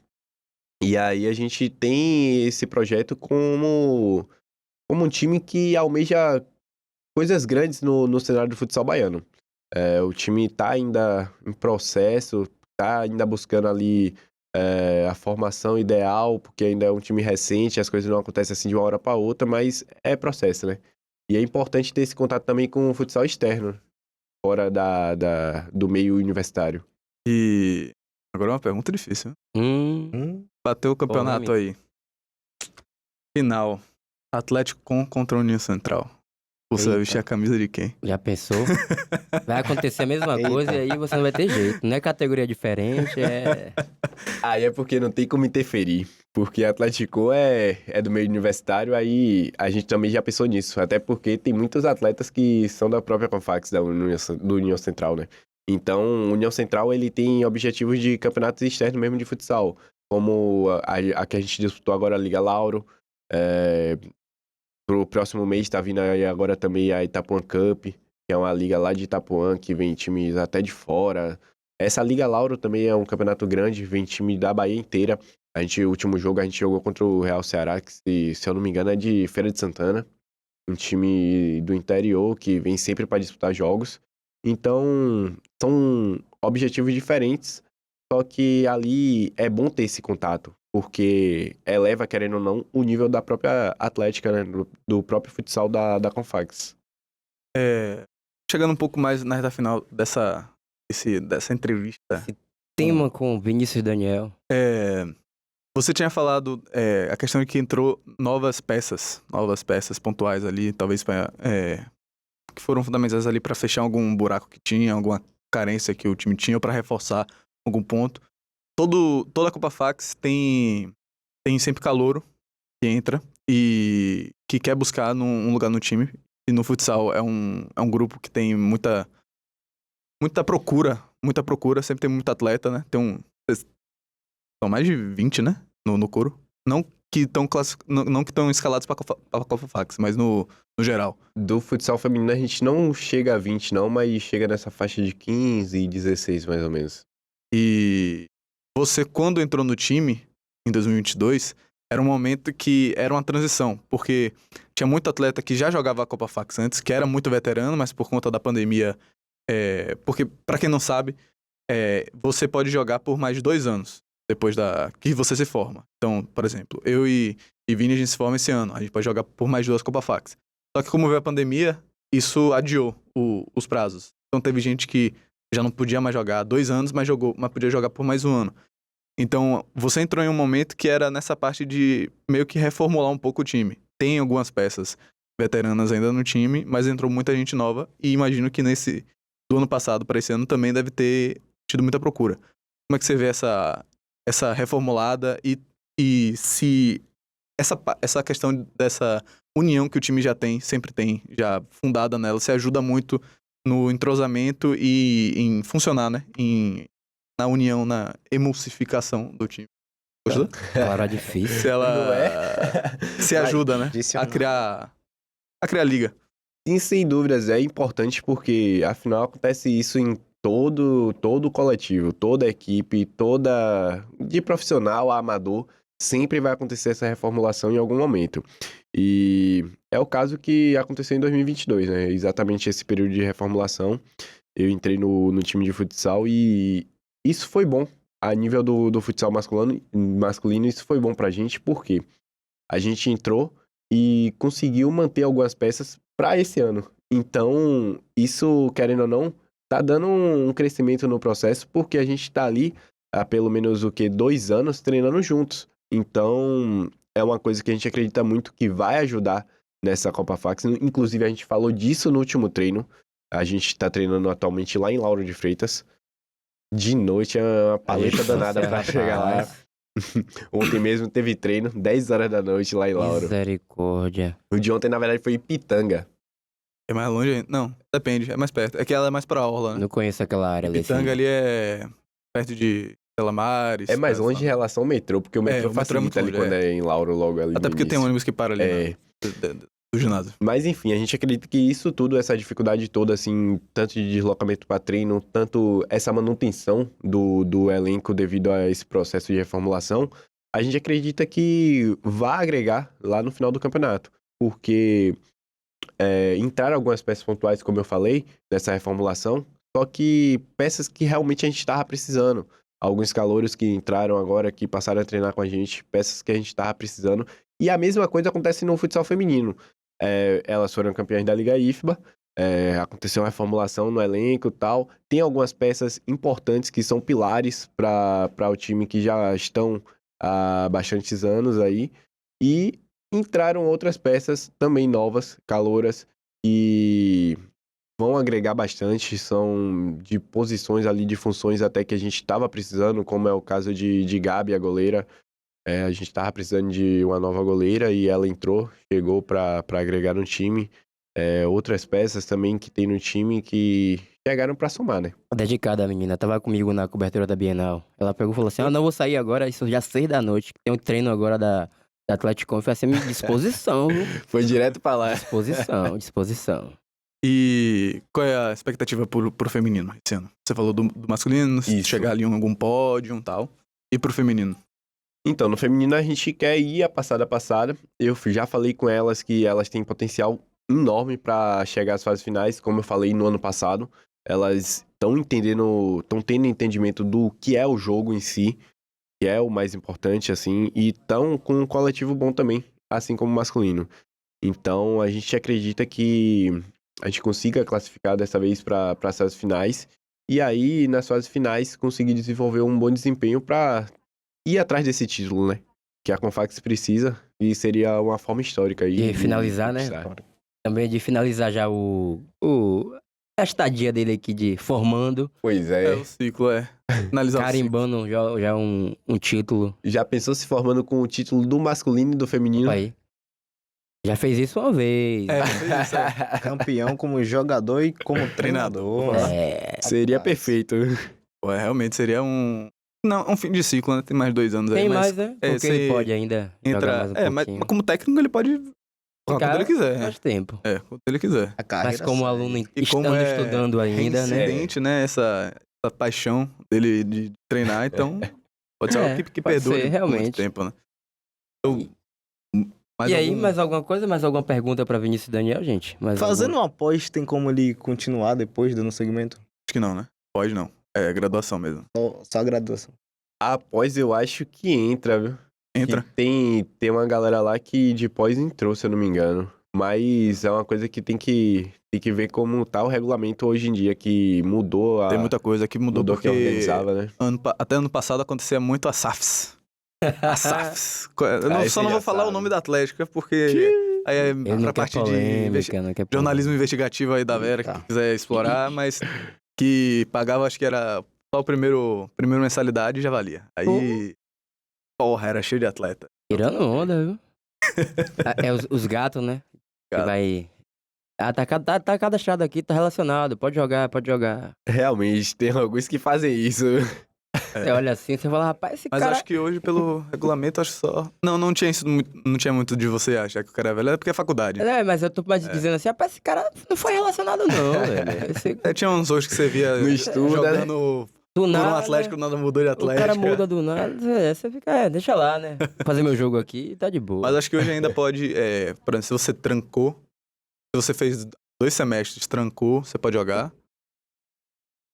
E aí a gente tem esse projeto como um time que almeja coisas grandes no cenário do futsal baiano. O time tá ainda em processo, tá ainda buscando ali a formação ideal, porque ainda é um time recente, as coisas não acontecem assim de uma hora para outra, mas é processo, né? E é importante ter esse contato também com o futsal externo, fora do meio universitário. E agora é uma pergunta difícil. Bateu o campeonato aí. Final. Atlético contra a União Central. Você vai vestir a camisa de quem? Já pensou? Vai acontecer a mesma coisa e aí você não vai ter jeito. Não é categoria diferente, Aí é porque não tem como interferir. Porque Atlético é do meio universitário, aí a gente também já pensou nisso. Até porque tem muitos atletas que são da própria Confax, do União Central, né? Então, o União Central, ele tem objetivos de campeonatos externos mesmo de futsal. Como a que a gente disputou agora, a Liga Lauro. Pro próximo mês tá vindo aí agora também a Itapuã Cup, que é uma liga lá de Itapuã, que vem times até de fora. Essa Liga Lauro também é um campeonato grande, vem time da Bahia inteira. O último jogo a gente jogou contra o Real Ceará, que se eu não me engano é de Feira de Santana. Um time do interior que vem sempre para disputar jogos. Então, são objetivos diferentes, só que ali é bom ter esse contato, porque eleva, querendo ou não, o nível da própria atlética, né? Do próprio futsal da Confax. Chegando um pouco mais na reta final dessa entrevista. Esse tema com Vinícius Daniel. Você tinha falado a questão de que entrou novas peças pontuais ali, talvez que foram fundamentais ali para fechar algum buraco que tinha, alguma carência que o time tinha, ou para reforçar algum ponto. Toda a Copa Fax tem sempre calouro que entra e que quer buscar um lugar no time. E no futsal é um grupo que tem muita procura, sempre tem muito atleta, né? São mais de 20, né? No coro. Não que estão escalados para a Copa Fax, mas no geral. Do futsal feminino a gente não chega a 20 não, mas chega nessa faixa de 15 e 16 mais ou menos. E você, quando entrou no time, em 2022, era um momento que era uma transição, porque tinha muito atleta que já jogava a Copa Fax antes, que era muito veterano, mas por conta da pandemia... porque, pra quem não sabe, você pode jogar por mais de 2 anos depois que você se forma. Então, por exemplo, eu e Vini, a gente se forma esse ano. A gente pode jogar por mais 2 Copa Fax. Só que como veio a pandemia, isso adiou os prazos. Então teve gente que já não podia mais jogar 2 anos, mas podia jogar por mais 1 ano. Então, você entrou em um momento que era nessa parte de meio que reformular um pouco o time. Tem algumas peças veteranas ainda no time, mas entrou muita gente nova. E imagino que do ano passado para esse ano também deve ter tido muita procura. Como é que você vê essa reformulada e se essa questão dessa união que o time já tem, sempre tem, já fundada nela, se ajuda muito no entrosamento e em funcionar, né? Na união, na emulsificação do time. Gostou? Palavra difícil. Se ela Não é? se ajuda, né? A criar liga. Sim, sem dúvidas, é importante porque, afinal, acontece isso em todo o coletivo, toda a equipe, de profissional a amador, sempre vai acontecer essa reformulação em algum momento. E é o caso que aconteceu em 2022, né? Exatamente esse período de reformulação. Eu entrei no time de futsal e isso foi bom. A nível do futsal masculino, isso foi bom pra gente, porque a gente entrou e conseguiu manter algumas peças para esse ano. Então, isso, querendo ou não, tá dando um crescimento no processo, porque a gente tá ali há pelo menos 2 anos treinando juntos. Então, é uma coisa que a gente acredita muito que vai ajudar nessa Copa Fax. Inclusive, a gente falou disso no último treino. A gente tá treinando atualmente lá em Lauro de Freitas. De noite é uma paleta danada pra chegar lá. Ontem mesmo teve treino, 10 horas da noite lá em Lauro. Misericórdia. O de ontem, na verdade, foi em Pitanga. É mais longe ainda? Não, depende, é mais perto. É que ela é mais pra orla, né? Não conheço aquela área ali. Pitanga ali é perto de Telamares. É mais longe em relação ao metrô, porque o metrô o metrô é muito facilita ali longe, quando é em Lauro logo ali. Até no porque tem início. ônibus que para ali, né? Do ginásio. Mas enfim, a gente acredita que isso tudo, essa dificuldade toda, assim, tanto de deslocamento para treino, tanto essa manutenção do elenco devido a esse processo de reformulação, a gente acredita que vai agregar lá no final do campeonato. Porque entraram algumas peças pontuais, como eu falei, nessa reformulação, só que peças que realmente a gente estava precisando. Alguns calouros que entraram agora, que passaram a treinar com a gente, peças que a gente estava precisando. E a mesma coisa acontece no futsal feminino. Elas foram campeãs da Liga IFBA, aconteceu uma reformulação no elenco e tal. Tem algumas peças importantes que são pilares para o time que já estão há bastantes anos aí. E entraram outras peças também novas, calouras, que vão agregar bastante, são de posições ali, de funções até que a gente estava precisando, como é o caso de Gabi, a goleira. A gente estava precisando de uma nova goleira e ela chegou para agregar no time. Outras peças também que tem no time que chegaram para somar, né? Dedicada a menina, tava comigo na cobertura da Bienal. Ela pegou e falou assim: não vou sair agora, isso já 6 da noite, tem um treino agora da Atlético. Eu falei assim: disposição, viu? Foi direto para lá. Disposição. E qual é a expectativa pro feminino esse ano? Você falou do masculino, se chegar ali em algum pódio e tal. E pro feminino? Então, no feminino a gente quer ir a passada. Eu já falei com elas que elas têm potencial enorme para chegar às fases finais, como eu falei no ano passado. Elas estão tendo entendimento do que é o jogo em si, que é o mais importante, assim, e estão com um coletivo bom também, assim como o masculino. Então, a gente acredita que a gente consiga classificar dessa vez para as fases finais, e aí, nas fases finais, conseguir desenvolver um bom desempenho para ir atrás desse título, né? Que a Confax precisa, e seria uma forma histórica aí. E finalizar, né? Também de finalizar já a estadia dele aqui de formando. Pois é. O ciclo finalizar carimbando já um título. Já pensou se formando com o título do masculino e do feminino? Aí. Já fez isso uma vez. Fez isso. Campeão como jogador e como treinador. Seria perfeito. Realmente seria um fim de ciclo, né? Tem mais 2 anos Tem aí. Mais, né? Porque ele pode ainda jogar mais um mas pouquinho. como técnico ele pode quando ele quiser. Mais tempo. Quando ele quiser. Mas como aluno estando estudando ainda, né? Reincidente, né? Essa paixão dele de treinar, então pode ser algo que perdure realmente. muito tempo, né? E aí, mais alguma coisa? Mais alguma pergunta pra Vinícius e Daniel, gente? Fazendo uma pós, tem como ele continuar depois do segmento? Acho que não, né? Pode não. É graduação mesmo. Só graduação. Após eu acho que entra, viu? Entra. Que tem uma galera lá que de pós entrou, se eu não me engano. Mas é uma coisa que tem que ver como tá o regulamento hoje em dia, que mudou. Tem muita coisa que mudou porque que organizava, né? Até ano passado acontecia muito a SAFs. A SAFs. Eu só não vou falar o nome da Atlética, porque aí é pra parte de jornalismo investigativo aí da Vera, que quiser explorar, mas que pagava, acho que era só o primeiro mensalidade e já valia. Aí, porra, era cheio de atleta. Tirando onda, viu? É os gatos, né? Que vai... tá cadastrado aqui, tá relacionado. Pode jogar. Realmente, tem alguns que fazem isso. Você olha assim, você fala, rapaz, esse Mas cara... acho que hoje, pelo regulamento, acho só... Não tinha muito de você achar que o cara é velho, é porque é faculdade. Mas eu tô mais dizendo assim, rapaz, esse cara não foi relacionado não, velho. Tinha uns hoje que você via no estudo, jogando... Do por nada, um Atlético, nada mudou de Atlético. O cara muda do nada, você fica, deixa lá, né? Vou fazer meu jogo aqui e tá de boa. Mas acho que hoje ainda pode, por exemplo, se você trancou, se você fez 2 semestres, trancou, você pode jogar.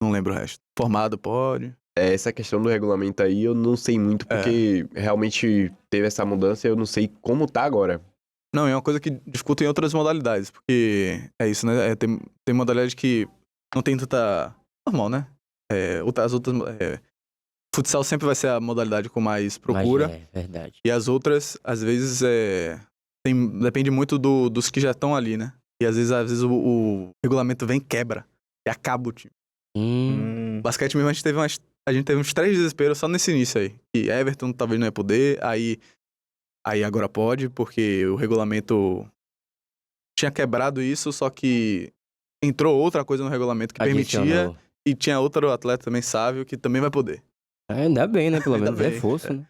Não lembro o resto. Formado pode. Essa questão do regulamento aí eu não sei muito, porque realmente teve essa mudança e eu não sei como tá agora. Não, é uma coisa que dificulta em outras modalidades, porque é isso, né? Tem modalidade que não tem tanta... Normal, né? As outras... Futsal sempre vai ser a modalidade com mais procura. Mas verdade. E as outras, às vezes, depende muito dos que já estão ali, né? E às vezes o regulamento vem e quebra. E acaba o time. Basquete mesmo, a gente teve uns 3 desesperos só nesse início aí. Que Everton talvez não ia poder, aí agora pode, porque o regulamento tinha quebrado isso, só que entrou outra coisa no regulamento que permitia... E tinha outro atleta também, Sávio, que também vai poder. Ainda bem, né? Pelo menos reforço, né?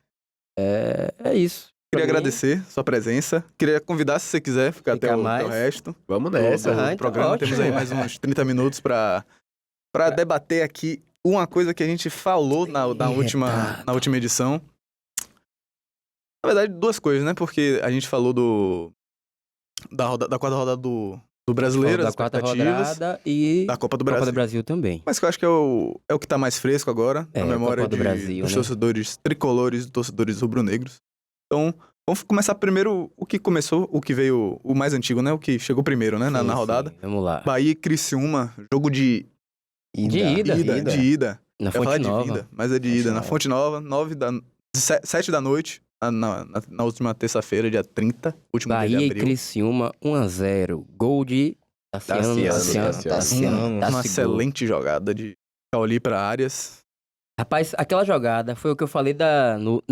É isso. Queria agradecer sua presença. Queria convidar, se você quiser, ficar até o resto. Vamos nessa. Do programa. Ótimo. Temos aí mais uns 30 minutos pra debater aqui uma coisa que a gente falou na última edição. Na verdade, 2 coisas, né? Porque a gente falou da quarta rodada do Brasileiro, da quarta rodada e da Copa do Copa do Brasil também. Mas que eu acho que é o que tá mais fresco agora, na memória do Brasil, dos né? torcedores tricolores e torcedores rubro-negros. Então, vamos começar primeiro o que veio o mais antigo, né? O que chegou primeiro, né? Na rodada. Vamos lá. Bahia e Criciúma, jogo de ida. Na Fonte Nova. De ida, mas é de ida. Na Fonte Nova, 7 da noite. Na última terça-feira, dia 30, último dia de Bahia abril. e Criciúma, 1-0. Gol de Tassiano. Uma excelente jogada de Cauli para Arias. Rapaz, aquela jogada foi o que eu falei no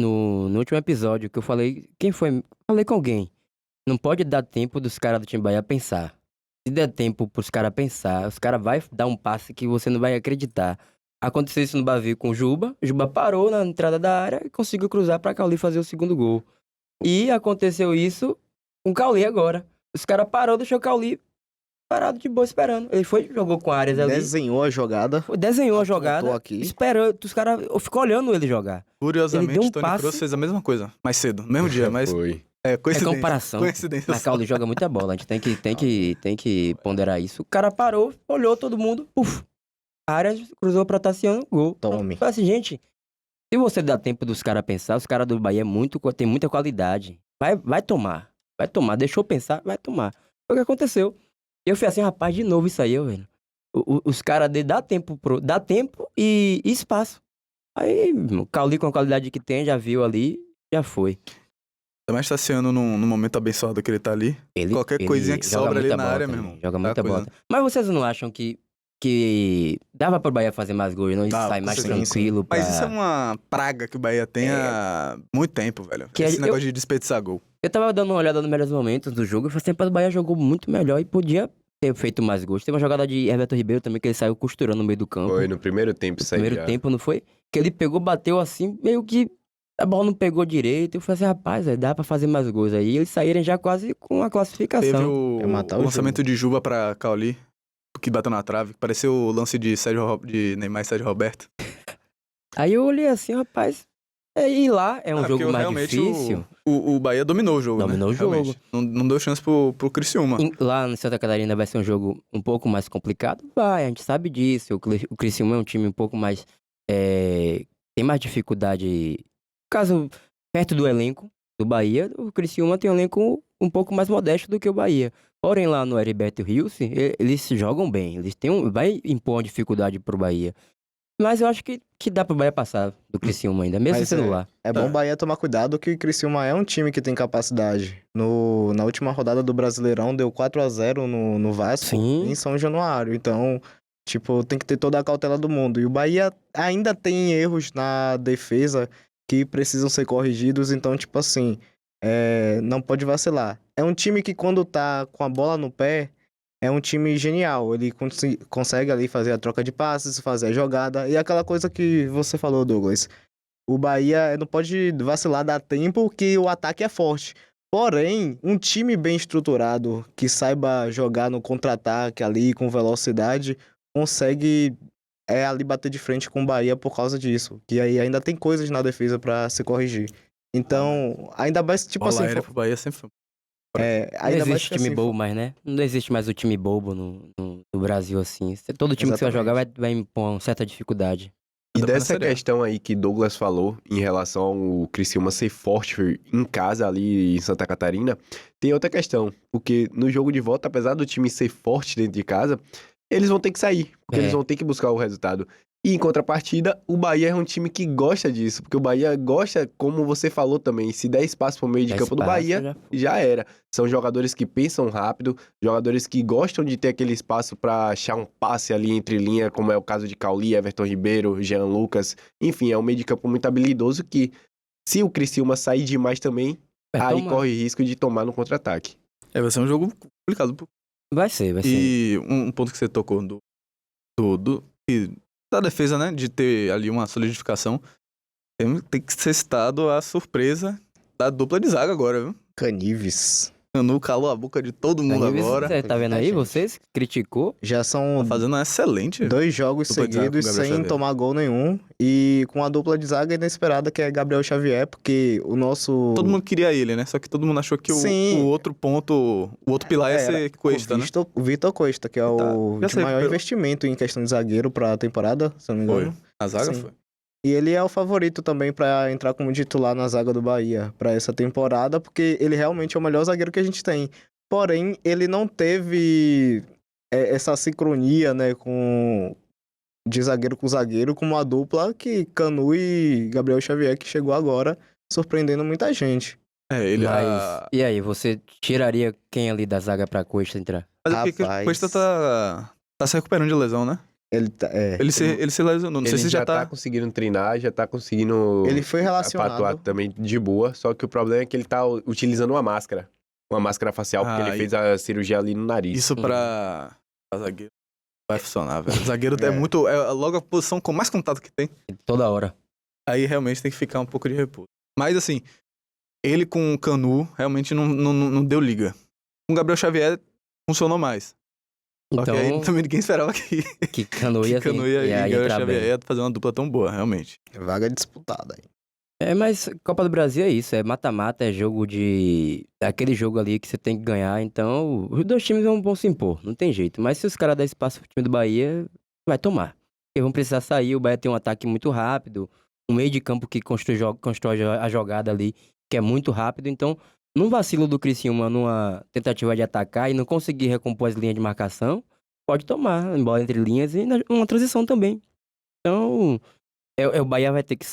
último episódio, que eu falei... Quem foi? Falei com alguém. Não pode dar tempo dos caras do time Bahia pensar. Se der tempo pros caras pensar, os caras vão dar um passe que você não vai acreditar. Aconteceu isso no Bavi com o Juba. O Juba parou na entrada da área e conseguiu cruzar pra Cauli fazer o segundo gol. E aconteceu isso com o Cauli agora. Os caras parou, deixou o Cauli parado de boa esperando. Ele foi, jogou com a Arias ali. Desenhou a jogada. Aqui. Esperando. Os caras ficou olhando ele jogar. Curiosamente, Tony Kroos fez a mesma coisa, mais cedo, no mesmo dia, mas... Foi. Coincidência. É comparação. Coincidência. Mas Cauli joga muita bola, a gente tem que ponderar isso. O cara parou, olhou todo mundo, puf. Arias cruzou pra Tassiano, gol. Tome. Então, assim, gente, se você dá tempo dos caras pensar, os caras do Bahia tem muita qualidade. Vai tomar. Deixou pensar, vai tomar. Foi o que aconteceu. E eu fui assim, rapaz, de novo isso aí, velho. Os caras dá tempo e espaço. Aí, o Cauli com a qualidade que tem, já viu ali, já foi. Ainda mais Tassiano num momento abençoado que ele tá ali. Qualquer coisinha que sobra ali na área, meu irmão. Joga muita bola. Mas vocês não acham que dava pro Bahia fazer mais gols, não? E sair mais tranquilo. Mas isso é uma praga que o Bahia tem há muito tempo, velho. Esse negócio de desperdiçar gol. Eu tava dando uma olhada nos melhores momentos do jogo e falei assim, o Bahia jogou muito melhor e podia ter feito mais gols. Teve uma jogada de Everton Ribeiro também, que ele saiu costurando no meio do campo. Foi, no primeiro tempo isso aí. No primeiro tempo, não foi? Que ele pegou, bateu assim, meio que a bola não pegou direito. Eu falei assim, rapaz, dá pra fazer mais gols aí. E eles saírem já quase com a classificação. Teve o lançamento de Juba pra Cauli, que bateu na trave. Pareceu o lance de Neymar e Sérgio Roberto. Aí eu olhei assim, rapaz, E lá é um porque jogo mais realmente difícil. O Bahia dominou o jogo, Dominou né? o jogo. Realmente. Não deu chance pro Criciúma. Lá em Santa Catarina vai ser um jogo um pouco mais complicado? Vai, a gente sabe disso. O Criciúma é um time um pouco mais... tem mais dificuldade... Caso, perto do elenco do Bahia, o Criciúma tem um elenco um pouco mais modesto do que o Bahia. Porém, lá no Heriberto Rilse, eles se jogam bem. Eles vai impor uma dificuldade pro Bahia. Mas eu acho que dá pro Bahia passar do Criciúma ainda, mesmo Mas sendo lá. É bom o Bahia tomar cuidado que o Criciúma é um time que tem capacidade. Na última rodada do Brasileirão deu 4-0 no Vasco, Sim. em São Januário. Então, tipo, tem que ter toda a cautela do mundo. E o Bahia ainda tem erros na defesa que precisam ser corrigidos. Então, tipo assim, não pode vacilar. É um time que quando tá com a bola no pé, é um time genial. Ele consegue ali fazer a troca de passes, fazer a jogada. E aquela coisa que você falou, Douglas. O Bahia não pode vacilar, dar tempo, que o ataque é forte. Porém, um time bem estruturado, que saiba jogar no contra-ataque ali, com velocidade, consegue ali bater de frente com o Bahia por causa disso. Que aí ainda tem coisas na defesa pra se corrigir. Então, ainda mais, tipo Bola assim... aérea pro Bahia sempre foi. Não ainda mais existe que time assim, bobo mais, né? Não existe mais o time bobo no Brasil, assim. Todo time que você vai jogar vai impor uma certa dificuldade. E Dá pra dessa nessa questão aí que Douglas falou em relação ao Criciúma ser forte em casa ali em Santa Catarina, tem outra questão. Porque no jogo de volta, apesar do time ser forte dentro de casa, eles vão ter que sair, porque eles vão ter que buscar o resultado. E em contrapartida, o Bahia é um time que gosta disso, porque o Bahia gosta, como você falou também, se der espaço pro meio de campo do Bahia, já era. São jogadores que pensam rápido, jogadores que gostam de ter aquele espaço pra achar um passe ali entre linha, como é o caso de Cauli, Everton Ribeiro, Jean Lucas. Enfim, é um meio de campo muito habilidoso que, se o Criciúma sair demais também, aí corre risco de tomar no contra-ataque. Vai ser um jogo complicado. Vai ser. E um ponto que você tocou da defesa, né? De ter ali uma solidificação. Tem que ser citado a surpresa da dupla de zaga agora, viu? Canives. Canu calou a boca de todo mundo agora. Você tá vendo aí? Vocês criticou? Já são Tá fazendo um excelente. 2 jogos seguidos sem tomar gol nenhum. E com a dupla de zaga inesperada, que é Gabriel Xavier, porque o nosso... Todo mundo queria ele, né? Só que todo mundo achou que o outro ponto, o outro pilar ia ser Cuesta, né? O Vitor Cuesta, que é o de maior investimento em questão de zagueiro pra temporada, se não me engano. Foi. A zaga Sim. foi. E ele é o favorito também pra entrar como titular na zaga do Bahia pra essa temporada, porque ele realmente é o melhor zagueiro que a gente tem. Porém, ele não teve essa sincronia, né, de zagueiro com zagueiro, com uma dupla que Canu e Gabriel Xavier, que chegou agora, surpreendendo muita gente. E aí, você tiraria quem ali da zaga pra Cuesta entrar? Mas é porque o Cuesta tá se recuperando de lesão, né? Ele se lesionou. Não sei se já tá conseguindo treinar, já tá conseguindo. Ele foi relacionado. Atuar também de boa, só que o problema é que ele tá utilizando uma máscara. Uma máscara facial, porque ele fez a cirurgia ali no nariz. Isso pra zagueiro vai funcionar, velho. O zagueiro é muito. É logo a posição com mais contato que tem. Toda hora. Aí realmente tem que ficar um pouco de repouso. Mas assim, ele com o Canu realmente não deu liga. Com o Gabriel Xavier funcionou mais. Então, porque aí também ninguém esperava que Canu ia Gabriel Xavier ia fazer uma dupla tão boa, realmente. Vaga disputada aí. Mas Copa do Brasil é isso, é mata-mata, é jogo de... É aquele jogo ali que você tem que ganhar, então os dois times vão se impor, não tem jeito. Mas se os caras derem espaço pro time do Bahia, vai tomar. Porque vão precisar sair, o Bahia tem um ataque muito rápido, um meio de campo que constrói a jogada ali, que é muito rápido, então num vacilo do Criciúma, numa tentativa de atacar e não conseguir recompor as linhas de marcação, pode tomar bola entre linhas e uma transição também. Então, o Bahia vai ter que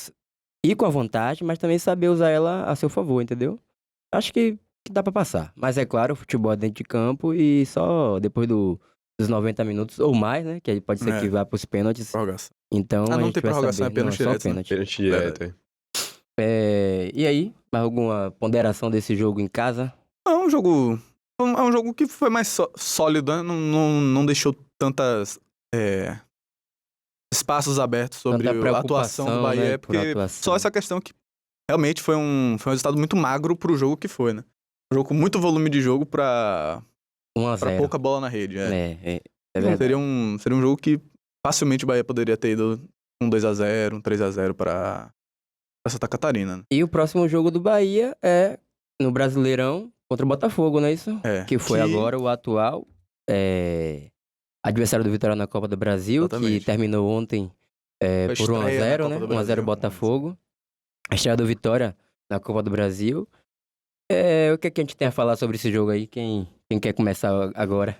ir com a vantagem, mas também saber usar ela a seu favor, entendeu? Acho que dá pra passar. Mas é claro, o futebol é dentro de campo e só depois dos 90 minutos ou mais, né? Que aí pode ser que vá pros pênaltis. Prorrogação. Então, não tem prorrogação, é pênalti direto. Pênalti direto. E aí, mais alguma ponderação desse jogo em casa? É um jogo que foi mais sólido, né? Não deixou tantas espaços abertos sobre a atuação do Bahia, né, porque só essa questão que realmente foi um resultado muito magro pro jogo que foi, né? Um jogo com muito volume de jogo pra pouca bola na rede. É verdade. Seria um jogo que facilmente o Bahia poderia ter ido um 2-0, um 3-0 pra Santa Catarina. Né? E o próximo jogo do Bahia é no Brasileirão contra o Botafogo, não é isso? Que foi agora o atual adversário do Vitória na Copa do Brasil, Exatamente. que terminou ontem por 1x0, né? 1x0 Botafogo. A estreia do Vitória na Copa do Brasil. O que é que a gente tem a falar sobre esse jogo aí? Quem quer começar agora?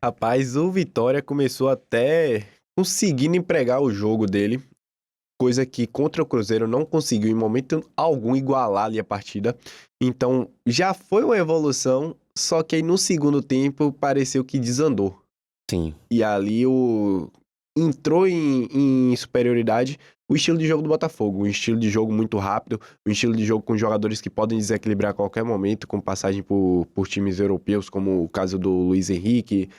Rapaz, o Vitória começou até conseguindo empregar o jogo dele, coisa que contra o Cruzeiro não conseguiu em momento algum igualar ali a partida. Então, já foi uma evolução, só que aí no segundo tempo pareceu que desandou. Sim. E ali entrou em superioridade o estilo de jogo do Botafogo, um estilo de jogo muito rápido, um estilo de jogo com jogadores que podem desequilibrar a qualquer momento, com passagem por times europeus, como o caso do Luiz Henrique,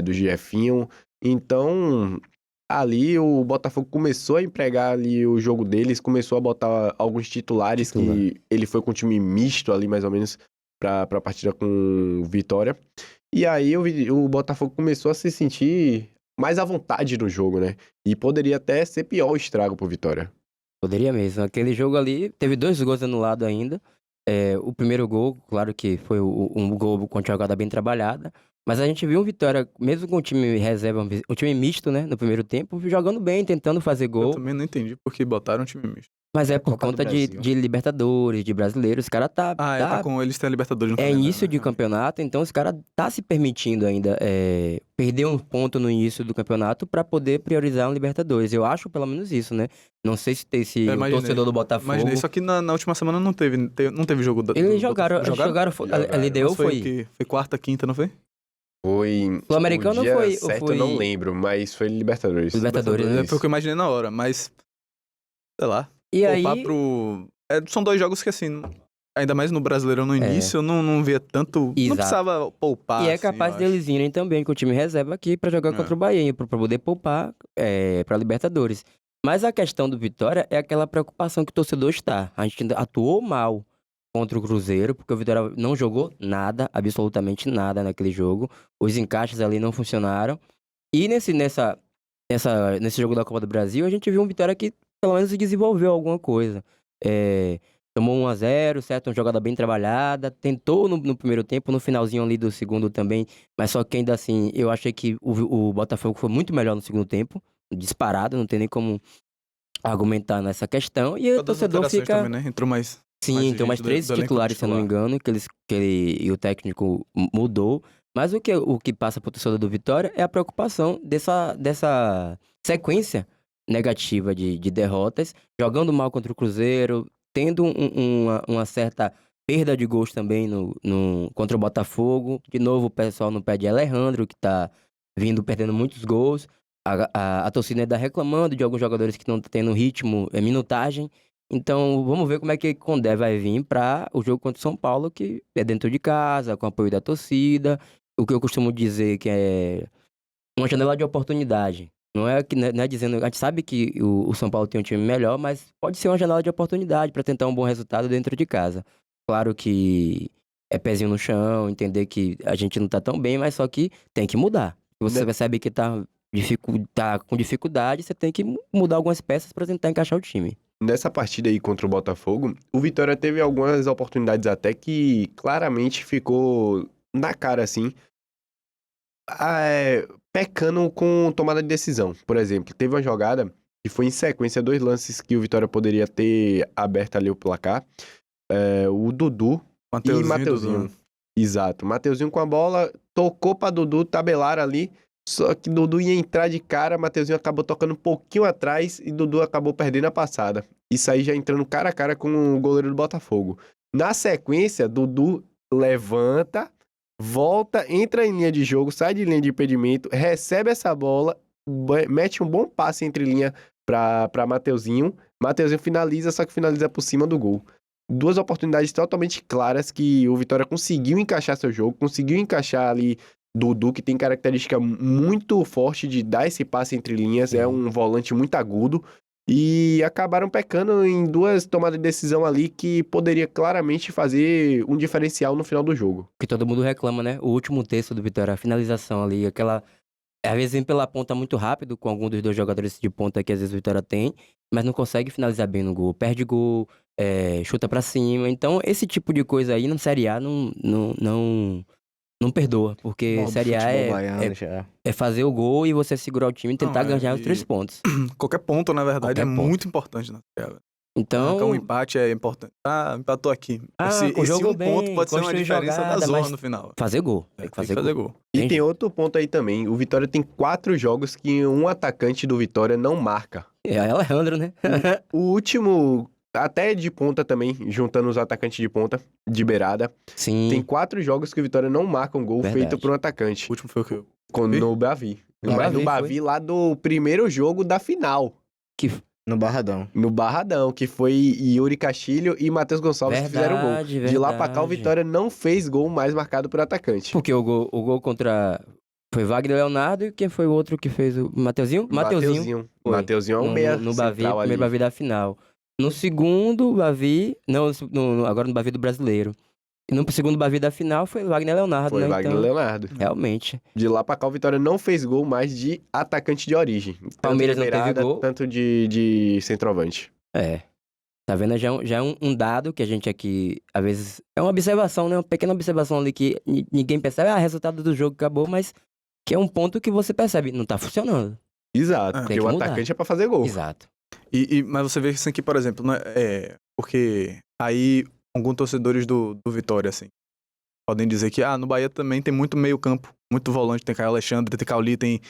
do Jefinho. Então, ali o Botafogo começou a empregar ali o jogo deles, começou a botar alguns titulares, que ele foi com um time misto ali, mais ou menos, para a partida com Vitória. E aí o Botafogo começou a se sentir mais à vontade no jogo, né? E poderia até ser pior o estrago pro Vitória. Poderia mesmo. Aquele jogo ali, teve 2 gols anulados ainda. O primeiro gol, claro que foi um gol com jogada bem trabalhada. Mas a gente viu o Vitória, mesmo com o time reserva, um time misto, né? No primeiro tempo, jogando bem, tentando fazer gol. Eu também não entendi porque botaram um time misto. Mas é por Copa do conta de Libertadores, de brasileiros. Os caras tá com eles tem a Libertadores no calendário, início de né? campeonato, então os caras tá se permitindo ainda perder um ponto no início do campeonato pra poder priorizar um Libertadores. Eu acho pelo menos isso, né? Não sei se o torcedor do Botafogo... Imaginei, só que na última semana não teve jogo do Eles jogaram, a LDU foi quarta, quinta, não foi? Foi... Sul-Americano dia foi... certo, foi... eu não lembro, mas foi Libertadores. Libertadores, né? Foi o que eu imaginei na hora, mas... Sei lá. E aí... são 2 jogos que, assim... Ainda mais no Brasileirão no início, eu não via tanto... Exato. Não precisava poupar, E é capaz deles irem também com o time reserva aqui pra jogar contra o Bahia, pra poder poupar pra Libertadores. Mas a questão do Vitória é aquela preocupação que o torcedor está. A gente atuou mal contra o Cruzeiro, porque o Vitória não jogou nada, absolutamente nada naquele jogo. Os encaixes ali não funcionaram. E nesse jogo da Copa do Brasil, a gente viu um Vitória que pelo menos desenvolveu alguma coisa. Tomou 1x0, certo? Uma jogada bem trabalhada. Tentou no primeiro tempo, no finalzinho ali do segundo também. Mas só que ainda assim, eu achei que o Botafogo foi muito melhor no segundo tempo. Disparado, não tem nem como argumentar nessa questão. E o torcedor fica... Também, né? Entrou mais... Sim, entrou mais 3 titulares, se eu não me engano, e o técnico mudou. Mas o que passa pro torcedor do Vitória é a preocupação dessa sequência negativa de derrotas, jogando mal contra o Cruzeiro, tendo uma certa perda de gols também contra o Botafogo. De novo, o pessoal no pé de Alejandro, que tá vindo perdendo muitos gols. A torcida ainda reclamando de alguns jogadores que não estão tendo ritmo, minutagem. Então, vamos ver como é que o Condé vai vir para o jogo contra o São Paulo, que é dentro de casa, com apoio da torcida. O que eu costumo dizer que é uma janela de oportunidade. Não é dizendo... A gente sabe que o São Paulo tem um time melhor, mas pode ser uma janela de oportunidade para tentar um bom resultado dentro de casa. Claro que é pezinho no chão, entender que a gente não tá tão bem, mas só que tem que mudar. Se você percebe que tá com dificuldade, você tem que mudar algumas peças para tentar encaixar o time. Nessa partida aí contra o Botafogo, o Vitória teve algumas oportunidades até que claramente ficou na cara, assim, pecando com tomada de decisão. Por exemplo, teve uma jogada que foi em sequência 2 lances que o Vitória poderia ter aberto ali o placar. O Dudu e Mateuzinho. Exato. Mateuzinho com a bola, tocou pra Dudu, tabelaram ali. Só que Dudu ia entrar de cara, Mateuzinho acabou tocando um pouquinho atrás e Dudu acabou perdendo a passada. Isso aí já entrando cara a cara com o goleiro do Botafogo. Na sequência, Dudu levanta, volta, entra em linha de jogo, sai de linha de impedimento, recebe essa bola, mete um bom passe entre linha pra Mateuzinho. Mateuzinho finaliza, só que finaliza por cima do gol. 2 oportunidades totalmente claras que o Vitória conseguiu encaixar seu jogo, conseguiu encaixar ali Dudu, que tem característica muito forte de dar esse passe entre linhas, é um volante muito agudo, e acabaram pecando em 2 tomadas de decisão ali que poderia claramente fazer um diferencial no final do jogo. Que todo mundo reclama, né? O último terço do Vitória, a finalização ali, aquela Às vezes vem pela ponta muito rápido, com algum dos dois jogadores de ponta que às vezes o Vitória tem, mas não consegue finalizar bem no gol. Perde gol, chuta pra cima. Então, esse tipo de coisa aí na Série A não perdoa. Porque Modo Série A futebol baiano já. é fazer o gol e você segurar o time e tentar ganhar os 3 pontos. Qualquer ponto, na verdade, Qualquer é ponto. muito importante na Série A. Então, Um empate é importante. Empatou aqui. com Esse jogou um ponto bem, pode ser uma construiu diferença da jogada, zorra mas no final. fazer gol. Tem que fazer gol. E Entendi. tem outro ponto aí também. O Vitória tem 4 jogos que um atacante do Vitória não marca. É Alejandro, né? O último, até de ponta também, juntando os atacantes de ponta, de beirada. Sim. Tem 4 jogos que o Vitória não marca um gol Verdade. feito por um atacante. O último foi o que? No Bavi. No Mas no Bavi, Bavi, lá do primeiro jogo da final. No Barradão. No Barradão, que foi Yuri Castilho e Matheus Gonçalves que fizeram o gol. Verdade, De lá pra cá, o verdade. Vitória não fez gol mais marcado por atacante. Porque o gol contra... Foi Wagner Leonardo e quem foi o outro que fez o... Mateuzinho? Mateuzinho. Foi. Mateuzinho é um meia No Bavi, central ali. primeiro Bavi da final. No segundo Bavi... Não, agora no Bavi do Brasileiro. E no segundo Bavi da final foi Wagner Leonardo, Foi né? Wagner Então, Leonardo. realmente. De lá pra cá, o Vitória não fez gol mais de atacante de origem. Tanto Palmeiras de não teve beirada, gol. Tanto de centroavante. É. Tá vendo? Já é um dado que a gente aqui, às vezes... É uma observação, né? Uma pequena observação ali que ninguém percebe. Resultado do jogo acabou, mas... Que é um ponto que você percebe. Não tá funcionando. Exato, Tem porque que o mudar. atacante é pra fazer gol. Exato. Mas você vê isso aqui, por exemplo, né? Porque aí alguns torcedores do Vitória, assim, podem dizer que no Bahia também tem muito meio campo, muito volante. Tem Caio Alexandre, tem Cauli, tem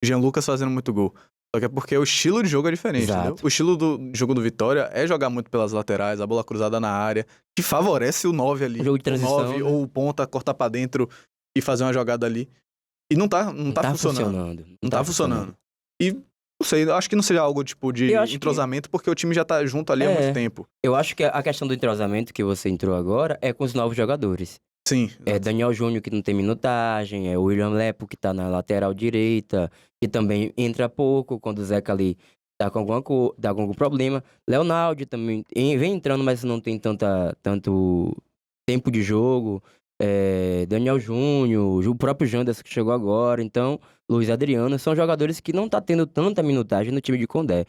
Jean Lucas fazendo muito gol. Só que é porque o estilo de jogo é diferente, Exato. entendeu? O estilo do jogo do Vitória é jogar muito pelas laterais, a bola cruzada na área, que favorece o 9 ali. Um jogo de transição, O 9 né? ou o ponta cortar pra dentro e fazer uma jogada ali. E não tá funcionando. Não tá funcionando. E, não sei, eu acho que não seja algo tipo de Eu acho entrosamento, porque o time já tá junto ali há muito tempo. Eu acho que a questão do entrosamento que você entrou agora é com os novos jogadores. Sim. É Daniel Júnior, que não tem minutagem, é o William Lepo, que tá na lateral direita, que também entra pouco quando o Zeca ali tá com algum problema. Leonardo também vem entrando, mas não tem tanto tempo de jogo. Daniel Júnior, o próprio Janderson que chegou agora. Então, Luiz Adriano, são jogadores que não tá tendo tanta minutagem no time de Condé.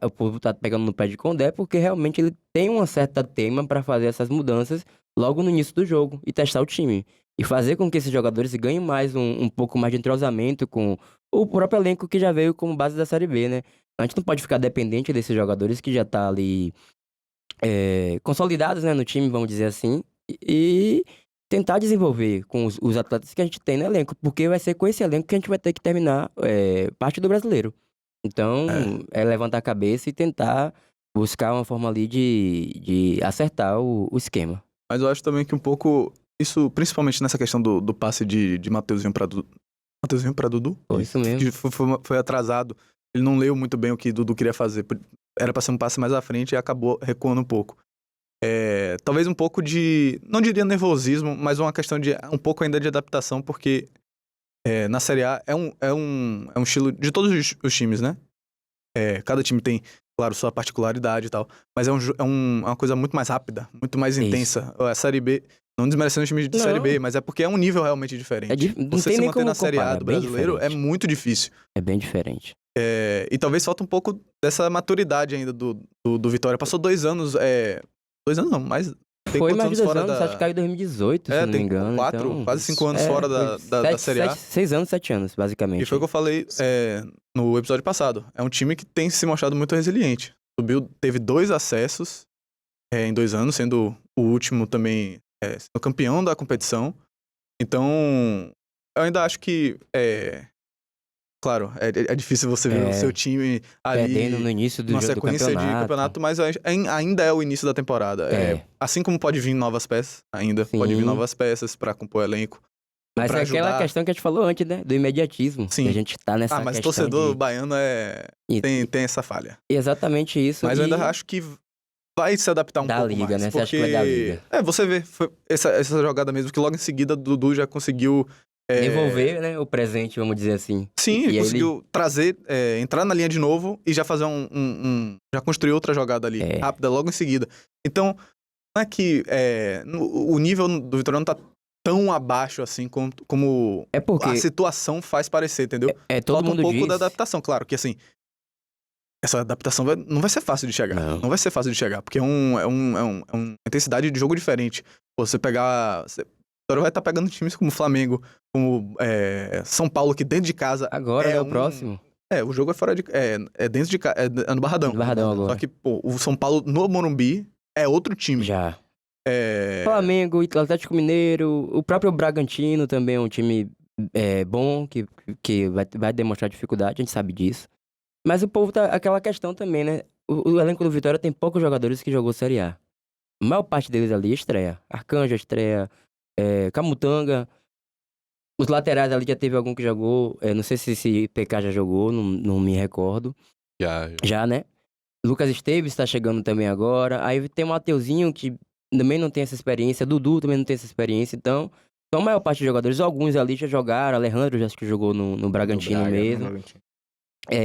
O povo tá pegando no pé de Condé porque realmente ele tem uma certa teima para fazer essas mudanças logo no início do jogo e testar o time. E fazer com que esses jogadores ganhem mais um pouco mais de entrosamento com o próprio elenco que já veio como base da Série B, né? A gente não pode ficar dependente desses jogadores que já tá ali consolidados, né, no time, vamos dizer assim, e tentar desenvolver com os atletas que a gente tem no elenco, porque vai ser com esse elenco que a gente vai ter que terminar parte do Brasileiro. Então, é levantar a cabeça e tentar buscar uma forma ali de acertar o esquema. Mas eu acho também que um pouco, isso, principalmente nessa questão do passe de Mateuzinho pra Dudu. Mateuzinho pra Dudu? Foi isso mesmo. Que foi atrasado. Ele não leu muito bem o que Dudu queria fazer. Era pra ser um passe mais à frente e acabou recuando um pouco. Talvez um pouco de, não diria nervosismo, mas uma questão de um pouco ainda de adaptação, porque na Série A é um estilo de todos os times, né? Cada time tem, claro, sua particularidade e tal, mas é uma coisa muito mais rápida, muito mais intensa. A Série B, não desmerecendo os times de Série B, mas é porque é um nível realmente diferente. Não Você tem se nem manter como na Série A comparar, do bem brasileiro é diferente. muito difícil. É bem diferente. E talvez falta um pouco dessa maturidade ainda do Vitória. Passou 2 anos, 2 anos não, mas tem Foi quantos mais de 2 fora anos, da... acho que caiu em 2018, se não me tem engano. 4, então, quase 5 anos fora da Série A. 6 anos, 7 anos, basicamente. E foi o que eu falei no episódio passado. É um time que tem se mostrado muito resiliente. Teve 2 acessos em 2 anos, sendo o último também sendo campeão da competição. Então, eu ainda acho que claro, é difícil você ver o seu time ali perdendo no início do numa jogo do sequência de campeonato, mas ainda é o início da temporada. Assim como pode vir novas peças, ainda Sim. pode vir novas peças pra compor o elenco. Mas pra é aquela ajudar. questão que a gente falou antes, né? Do imediatismo. Sim. Que a gente tá nessa Mas questão torcedor baiano E- tem essa falha. Exatamente isso. Mas eu e ainda acho que vai se adaptar um da pouco liga, mais. né? Você acha Porque... que vai da liga? Você vê essa jogada mesmo, que logo em seguida Dudu já conseguiu... devolver, né? O presente, vamos dizer assim. Sim, E ele aí conseguiu trazer, entrar na linha de novo e já fazer já construir outra jogada ali, rápida, logo em seguida. Então, não é que o nível do Vitória não tá tão abaixo assim como É porque a situação faz parecer, entendeu? todo Falta mundo um pouco diz... da adaptação, claro, que assim, essa adaptação não vai ser fácil de chegar. Não vai ser fácil de chegar, porque é uma intensidade de jogo diferente. Pô, você pegar... Vitória vai estar pegando times como Flamengo, como São Paulo, que dentro de casa... Agora, né, o próximo. O jogo é fora de... É dentro de casa, é no Barradão. No Barradão agora. Só que, pô, o São Paulo no Morumbi é outro time. Já. Flamengo, Atlético Mineiro, o próprio Bragantino também é um time bom, que vai demonstrar dificuldade, a gente sabe disso. Mas o povo tá aquela questão também, né? O elenco do Vitória tem poucos jogadores que jogou Série A. A maior parte deles ali estreia. Arcanjo estreia, Camutanga. Os laterais ali já teve algum que jogou. Não sei se PK já jogou, não me recordo. Já, né? Lucas Esteves tá chegando também agora. Aí tem o Mateuzinho, que também não tem essa experiência. Dudu também não tem essa experiência. Então a maior parte dos jogadores, alguns ali já jogaram. Alejandro já acho que jogou no Bragantino mesmo.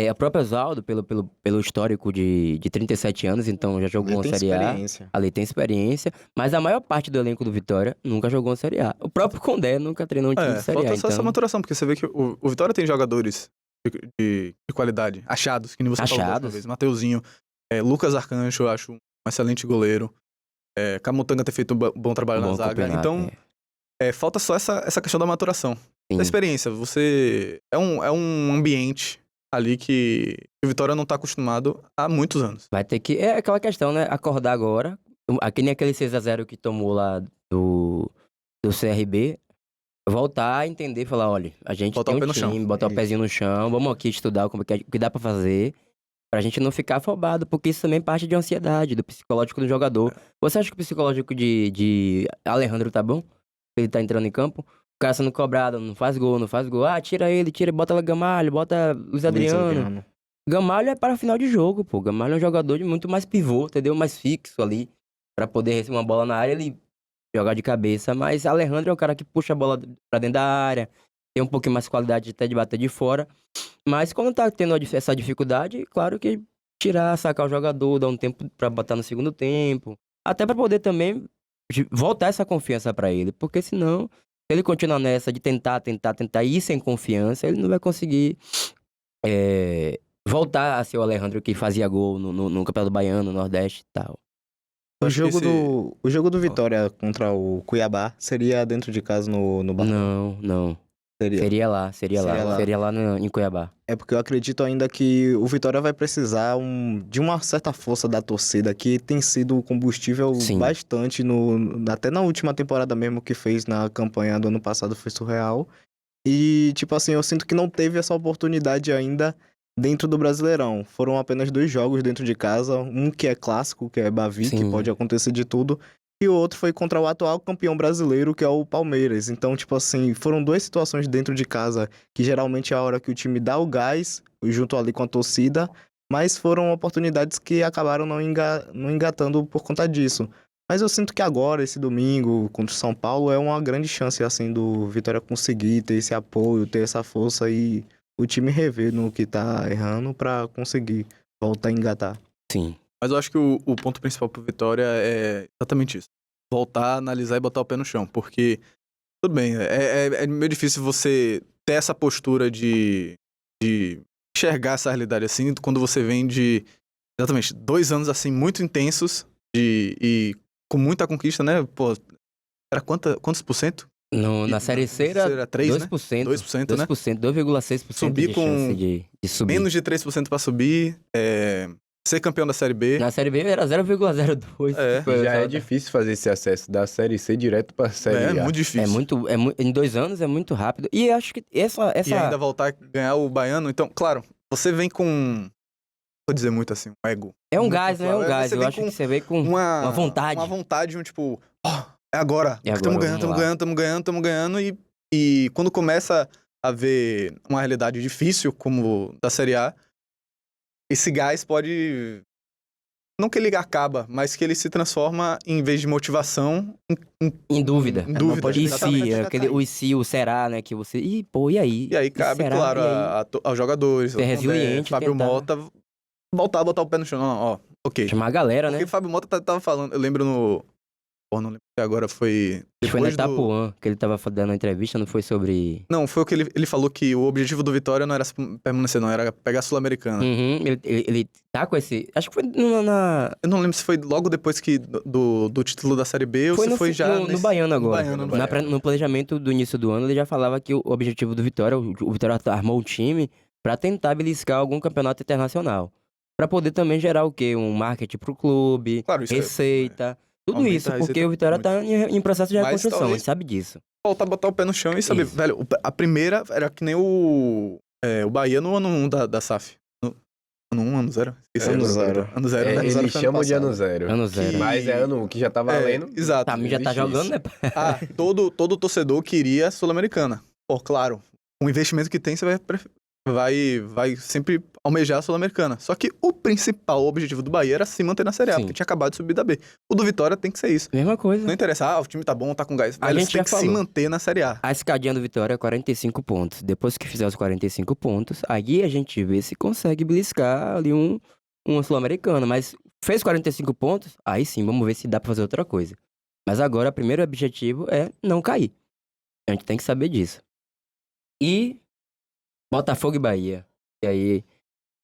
A própria Osvaldo, pelo histórico de 37 anos, então já jogou uma Série A. Ali tem experiência. Mas a maior parte do elenco do Vitória nunca jogou uma Série A. O próprio Condé nunca treinou um time de Série A. Falta só essa maturação, porque você vê que o Vitória tem jogadores de qualidade, achados, que nem você falou da última vez. Mateuzinho, Lucas Arcanjo, eu acho um excelente goleiro. Camutanga ter feito um bom trabalho na zaga. Então, falta só essa questão da maturação. Sim. Da experiência. Você... É um ambiente ali que o Vitória não tá acostumado há muitos anos. Vai ter que... É aquela questão, né? Acordar agora. Aqui nem aquele 6-0 que tomou lá do CRB. Voltar a entender, falar, olha, a gente botar tem um time, botar o pezinho no chão, vamos aqui estudar o que dá pra fazer, pra gente não ficar afobado, porque isso também parte de ansiedade, do psicológico do jogador. Você acha que o psicológico de Alejandro tá bom? Ele tá entrando em campo? O cara sendo cobrado, não faz gol. Ah, tira ele, bota Gamalho, bota Luiz Adriano. Gamalho é para final de jogo, pô. Gamalho é um jogador de muito mais pivô, entendeu? Mais fixo ali, pra poder receber uma bola na área, ele jogar de cabeça. Mas Alejandro é um cara que puxa a bola pra dentro da área, tem um pouquinho mais qualidade até de bater de fora. Mas quando tá tendo essa dificuldade, claro que sacar o jogador, dar um tempo pra botar no segundo tempo. Até pra poder também voltar essa confiança pra ele. Porque senão, se ele continuar nessa de tentar ir sem confiança, ele não vai conseguir voltar a ser o Alejandro que fazia gol no Campeonato Baiano, no Nordeste e tal. O jogo do Vitória contra o Cuiabá seria dentro de casa no Barradão? Não. Seria lá em Cuiabá. É porque eu acredito ainda que o Vitória vai precisar de uma certa força da torcida, que tem sido combustível bastante, até na última temporada mesmo que fez na campanha do ano passado, foi surreal. E, tipo assim, eu sinto que não teve essa oportunidade ainda dentro do Brasileirão. Foram apenas 2 jogos dentro de casa, um que é clássico, que é Bavi, que pode acontecer de tudo. E o outro foi contra o atual campeão brasileiro, que é o Palmeiras. Então, tipo assim, foram 2 situações dentro de casa, que geralmente é a hora que o time dá o gás, junto ali com a torcida, mas foram oportunidades que acabaram não engatando por conta disso. Mas eu sinto que agora, esse domingo, contra o São Paulo, é uma grande chance, assim, do Vitória conseguir ter esse apoio, ter essa força e o time rever no que tá errando pra conseguir voltar a engatar. Sim. Mas eu acho que o ponto principal pro Vitória é exatamente isso. Voltar, analisar e botar o pé no chão. Porque, tudo bem, é meio difícil você ter essa postura de enxergar essa realidade assim, quando você vem de, exatamente, 2 anos assim, muito intensos e com muita conquista, né? Pô, era quantos por cento? Na Série C era 3, 2%, né? 2%, né? 2,6% subir de com chance de subir. Menos de 3% pra subir, ser campeão da Série B. Na Série B era 0,02%. Já é difícil fazer esse acesso da Série C direto pra Série A. É muito difícil. Em 2 anos é muito rápido. E acho que essa... E ainda voltar a ganhar o Baiano. Então, claro, você vem com... Vou dizer muito assim, um ego. É um gás, né? É um gás. Eu acho que você vem com uma vontade. Uma vontade, tipo... É agora. Estamos ganhando. E quando começa a ver uma realidade difícil, como da Série A, esse gás pode... Não que ele acaba, mas que ele se transforma, em vez de motivação, em dúvida. Em dúvida. O se, o será, né? Que você... E aí? E aí cabe, claro, aos jogadores. Ser resiliente. Fábio Mota... botar o pé no chão. Ok. Chamar a galera, né? Porque o Fábio Mota tava falando... Eu lembro Não lembro se agora foi... Foi na depois Itapuã, que ele tava dando uma entrevista, não foi sobre... Não, foi o que ele falou que o objetivo do Vitória não era permanecer, não, era pegar a Sul-Americana. Uhum, ele tá com esse... Acho que foi Eu não lembro se foi logo depois que do título da Série B ou se foi já... no Baiano agora. Baiano, no Baiano. No planejamento do início do ano, ele já falava que o objetivo do Vitória, o Vitória armou o time pra tentar beliscar algum campeonato internacional. Pra poder também gerar o quê? Um marketing pro clube, Claro, isso receita... Tudo aumentar isso, a receita porque o Vitória muito. tá em processo de Mas reconstrução, talvez- a gente sabe disso. Voltar a botar o pé no chão e saber, Isso. velho, a primeira era que nem o Bahia no ano 1 da SAF. Ano 1, ano 0? Ano zero. Ano 0, É, né? Ano zero eles foi chamam ano de ano passado. zero. Ano zero. Mas é ano que já tá valendo. Exato. Tá, já tá existe jogando, isso. né? Ah, todo torcedor queria a Sul-Americana. Pô, claro, com o investimento que tem, você vai sempre almejar a Sul-Americana. Só que o principal objetivo do Bahia era se manter na Série A, Sim. porque tinha acabado de subir da B. O do Vitória tem que ser isso. Mesma coisa. Não interessa, o time tá bom, tá com gás. A Velho, gente você tem já que se falou. manter na Série A. A escadinha do Vitória é 45 pontos. Depois que fizer os 45 pontos, aí a gente vê se consegue beliscar ali uma Sul-Americana. Mas fez 45 pontos, aí sim, vamos ver se dá pra fazer outra coisa. Mas agora, o primeiro objetivo é não cair. A gente tem que saber disso. E Botafogo e Bahia. E aí,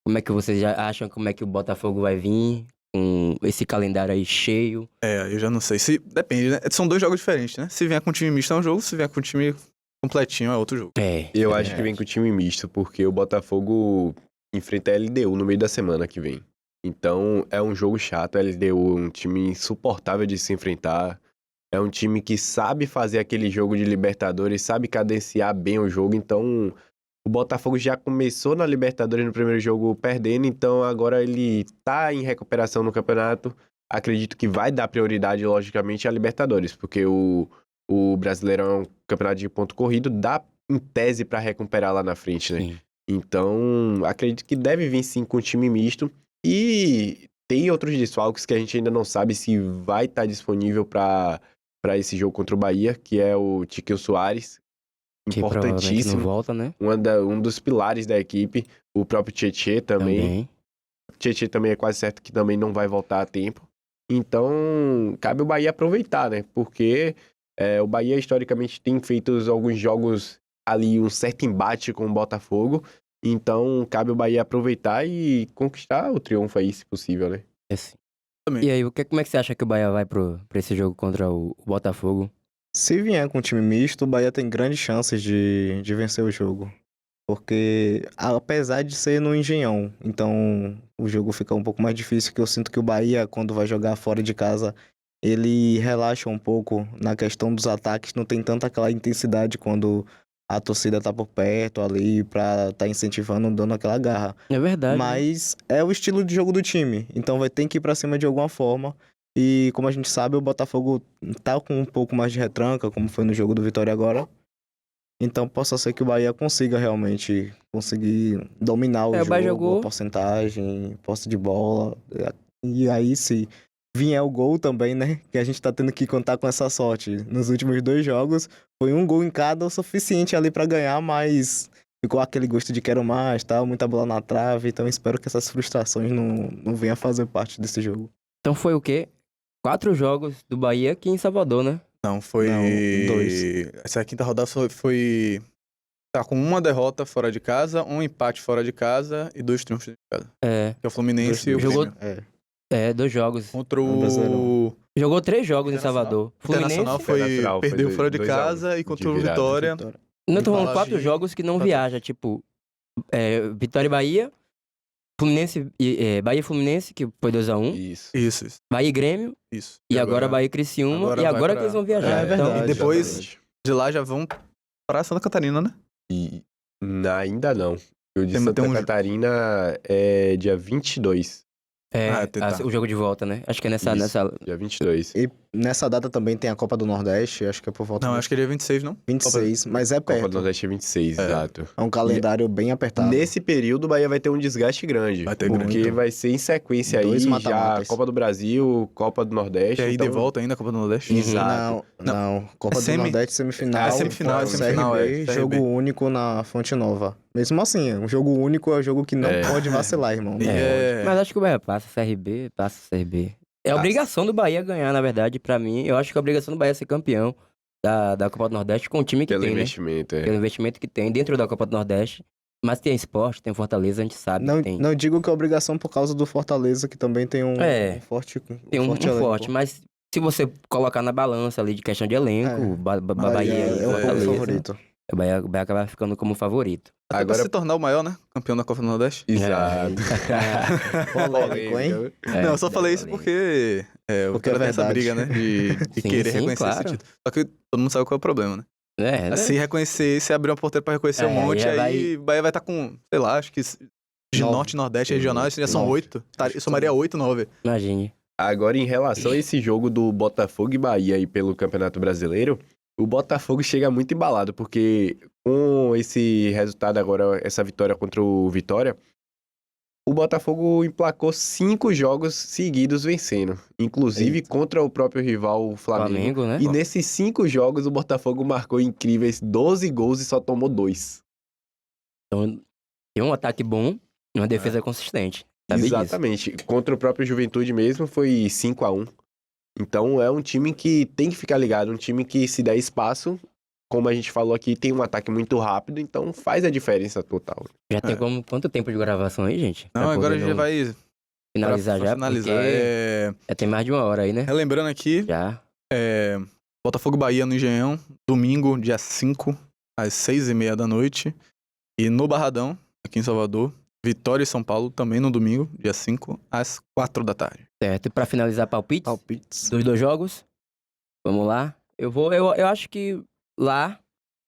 como é que vocês já acham como é que o Botafogo vai vir com esse calendário aí cheio? Eu já não sei. Depende, né? São dois jogos diferentes, né? Se vier com time misto é um jogo, se vier com time completinho é outro jogo. Eu é acho que vem verdade. com o time misto, porque o Botafogo enfrenta a LDU no meio da semana que vem. Então é um jogo chato. A LDU é um time insuportável de se enfrentar. É um time que sabe fazer aquele jogo de Libertadores, sabe cadenciar bem o jogo. Então o Botafogo já começou na Libertadores no primeiro jogo perdendo, então agora ele tá em recuperação no campeonato. Acredito que vai dar prioridade, logicamente, à Libertadores, porque o Brasileirão é um campeonato de ponto corrido, dá em tese pra recuperar lá na frente, né? Sim. Então, acredito que deve vir sim com um time misto. E tem outros desfalques que a gente ainda não sabe se vai estar disponível pra esse jogo contra o Bahia, que é o Tiquinho Soares. Que provavelmente não Importantíssimo. volta, né? Um dos pilares da equipe. O próprio Tietê também. Tietê também é quase certo que também não vai voltar a tempo. Então, cabe o Bahia aproveitar, né? Porque o Bahia, historicamente, tem feito alguns jogos ali, um certo embate com o Botafogo. Então, cabe o Bahia aproveitar e conquistar o triunfo aí, se possível, né? É sim. Também. E aí, como é que você acha que o Bahia vai pra esse jogo contra o Botafogo? Se vier com um time misto, o Bahia tem grandes chances de vencer o jogo. Porque, apesar de ser no Engenhão, então o jogo fica um pouco mais difícil, que eu sinto que o Bahia, quando vai jogar fora de casa, ele relaxa um pouco na questão dos ataques, não tem tanta aquela intensidade quando a torcida tá por perto ali pra tá incentivando, dando aquela garra. É verdade. Mas é o estilo de jogo do time, então vai ter que ir pra cima de alguma forma. E como a gente sabe, o Botafogo tá com um pouco mais de retranca, como foi no jogo do Vitória agora. Então possa ser que o Bahia consiga realmente conseguir dominar o O jogo, Bahia jogou- a porcentagem, posse de bola. E aí, se vier o gol também, né? Que a gente tá tendo que contar com essa sorte. Nos últimos 2 jogos, foi um gol em cada o suficiente ali pra ganhar, mas ficou aquele gosto de quero mais, tal, muita bola na trave. Então espero que essas frustrações não venham fazer parte desse jogo. Então foi o quê? 4 jogos do Bahia aqui em Salvador, né? Não, foi... Não, 2. Essa quinta rodada foi... Tá com uma derrota fora de casa, um empate fora de casa e 2 triunfos de casa. É. Que é o Fluminense e o Jogou- Grêmio. 2 jogos. Contra No Brasileirão. o Jogou 3 jogos em Internacional. Salvador. Internacional Fluminense. Internacional foi perdeu fora de 2 a 1 casa e contra o de virada. Vitória. Não, tô falando Fala 4 de- jogos que não Tá. viaja. Tipo, Vitória e Bahia. Fluminense, Bahia e Fluminense, que foi 2x1. Isso. Isso. Bahia e Grêmio. Isso. E agora Bahia e Criciúma. agora E vai agora pra- que eles vão viajar. É Então, verdade. E depois Exatamente. de lá já vão pra Santa Catarina, né? E ainda não. O de Tem- Santa tem um- Catarina é dia 22. tá. o jogo de volta, né? Acho que é nessa... Dia 22. E nessa data também tem a Copa do Nordeste, acho que é por volta Não, de acho que ele é 26, não? 26, mas é Copa do perto. Nordeste é 26, exato. É um calendário bem apertado. Nesse período, o Bahia vai ter um desgaste grande. Vai ter porque muito. vai ser em sequência aí, 2 já mata-matas. Copa do Brasil, Copa do Nordeste. E aí então... de volta ainda a Copa do Nordeste? Uhum. Exato. Não. Copa É do Nordeste, semifinal. É, semifinal, CRB, semifinal, CRB. jogo único na Fonte Nova. Mesmo assim, um jogo único é um jogo que não pode vacilar, irmão. E Não é- Mas acho que o Bahia passa CRB, passa CRB. É a obrigação do Bahia ganhar, na verdade, pra mim. Eu acho que é a obrigação do Bahia ser campeão da Copa do Nordeste com o time que Pelo tem, investimento, né? Pelo investimento que tem dentro da Copa do Nordeste. Mas tem Sport, tem Fortaleza, a gente sabe Não, que tem. não digo que é obrigação por causa do Fortaleza, que também tem um forte Tem um forte elenco. forte, mas se você colocar na balança ali de questão de elenco, Bahia e é um pouco Fortaleza, favorito. o Bahia acaba ficando como favorito. Até pra se tornar o maior, né? Campeão da Copa do Nordeste. Exato. Polêmico, hein? Não, eu só falei isso porque o Porque é cara tem essa verdade. briga, né? De Sim, querer sim, reconhecer claro. esse título. Só que todo mundo sabe qual é o problema, né? É, né? Assim, reconhecer, se abrir uma porteira pra reconhecer um monte, já aí o Bahia vai estar com, sei lá, acho que de 9. norte, nordeste, regional, isso já são 9. 8. Eu somaria 8, 9. Imagine. Agora, em relação a esse jogo do Botafogo e Bahia aí pelo Campeonato Brasileiro, o Botafogo chega muito embalado, porque com esse resultado agora, essa vitória contra o Vitória, o Botafogo emplacou 5 jogos seguidos vencendo, inclusive contra o próprio rival o Flamengo. Flamengo, né? E nesses 5 jogos, o Botafogo marcou incríveis 12 gols e só tomou 2. Então, tem um ataque bom e uma defesa consistente. Sabe disso? Exatamente. Contra o próprio Juventude mesmo, foi 5-1. Então é um time que tem que ficar ligado, um time que se der espaço, como a gente falou aqui, tem um ataque muito rápido, então faz a diferença total. Já tem quanto tempo de gravação aí, gente? Não, Pra agora a poder gente vai finalizar pra já, finalizar. porque já tem mais de 1 hora aí, né? Relembrando aqui, Já. Botafogo e Bahia no Engenhão, domingo, dia 5, às 6h30 da noite. E no Barradão, aqui em Salvador, Vitória e São Paulo, também no domingo, dia 5, às 4 da tarde. Certo. E pra finalizar, palpites Palpites. dos 2 jogos? Vamos lá. Eu acho que lá,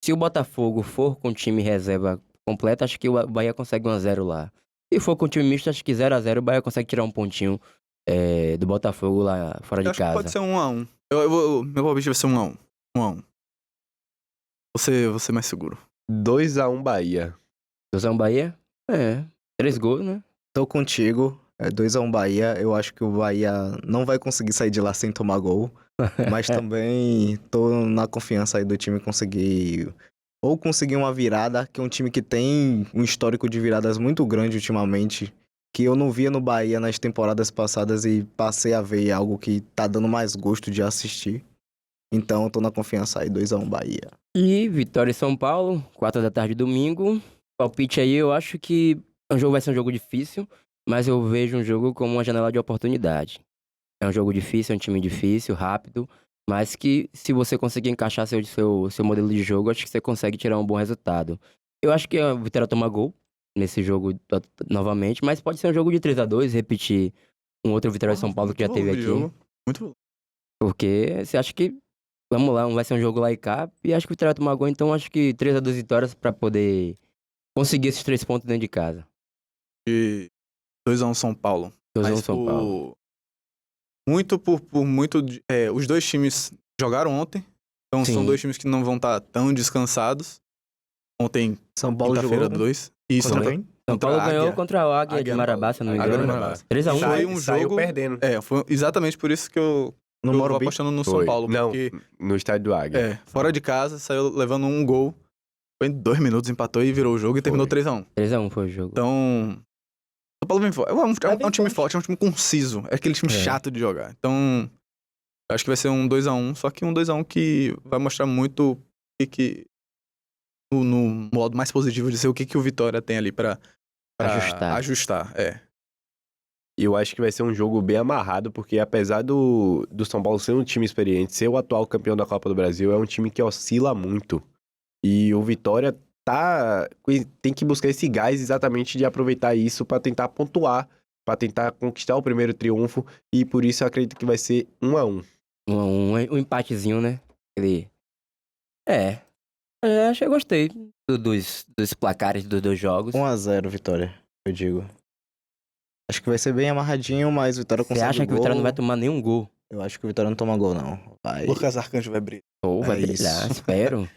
se o Botafogo for com time reserva completo, acho que o Bahia consegue 1-0 lá. Se for com time misto, acho que 0-0 o Bahia consegue tirar um pontinho do Botafogo lá fora Eu de acho que casa. pode ser 1-1. Meu palpite vai ser 1-1. 1-1. Você mais seguro. 2-1 Bahia. 2-1 Bahia? 3 gols, né? Tô contigo. 2-1 Bahia. Eu acho que o Bahia não vai conseguir sair de lá sem tomar gol. Mas também tô na confiança aí do time conseguir uma virada, que é um time que tem um histórico de viradas muito grande ultimamente, que eu não via no Bahia nas temporadas passadas e passei a ver algo que tá dando mais gosto de assistir. Então eu tô na confiança aí, 2-1 Bahia. E Vitória e São Paulo, 4 da tarde, domingo. Palpite aí, eu acho que o jogo vai ser um jogo difícil, mas eu vejo um jogo como uma janela de oportunidade. É um jogo difícil, é um time difícil, rápido, mas que se você conseguir encaixar seu modelo de jogo, acho que você consegue tirar um bom resultado. Eu acho que a Vitória toma gol nesse jogo novamente, mas pode ser um jogo de 3-2, repetir um outro Vitória e São Paulo que já teve aqui. Muito bom. Porque você acha que, vamos lá, vai ser um jogo lá e cá, e acho que o Vitória vai tomar gol, então acho que 3-2 vitórias pra poder conseguir esses 3 pontos dentro de casa. E 2-1 São Paulo. 2-1 São Paulo. Os dois times jogaram ontem, então Sim. são 2 times que não vão estar tão descansados. Ontem, São Paulo quinta-feira, jogou 2. E contra quem? São Paulo a Águia. ganhou contra o Águia de Águia Marabá, se eu não me Águia de engano. Marabá. 3-1. Foi um Saiu jogo perdendo. Foi exatamente por isso que eu No vou Morumbi? apostando no São Foi. Paulo. Não, Porque, no estádio do Águia. fora de casa, saiu levando um gol. Foi em 2 minutos, empatou e virou o jogo e terminou 3-1. 3-1 foi o jogo. Então, São Paulo vem forte. É um time forte, é um time conciso. É aquele time chato de jogar. Então, eu acho que vai ser um 2-1, só que um 2-1 que vai mostrar muito no modo mais positivo de ser o que o Vitória tem ali pra ajustar. E eu acho que vai ser um jogo bem amarrado, porque apesar do São Paulo ser um time experiente, ser o atual campeão da Copa do Brasil, é um time que oscila muito. E o Vitória tem que buscar esse gás exatamente de aproveitar isso pra tentar pontuar, pra tentar conquistar o primeiro triunfo, e por isso eu acredito que vai ser 1-1. Um empatezinho, né? Acho que eu gostei dos placares dos 2 jogos. 1-0 Vitória, eu digo. Acho que vai ser bem amarradinho, mas Vitória Você consegue acha que o gol. Vitória não vai tomar nenhum gol? Eu acho que o Vitória não toma gol, não. Vai. Lucas Arcanjo vai brilhar. Ou vai É brilhar, isso. espero.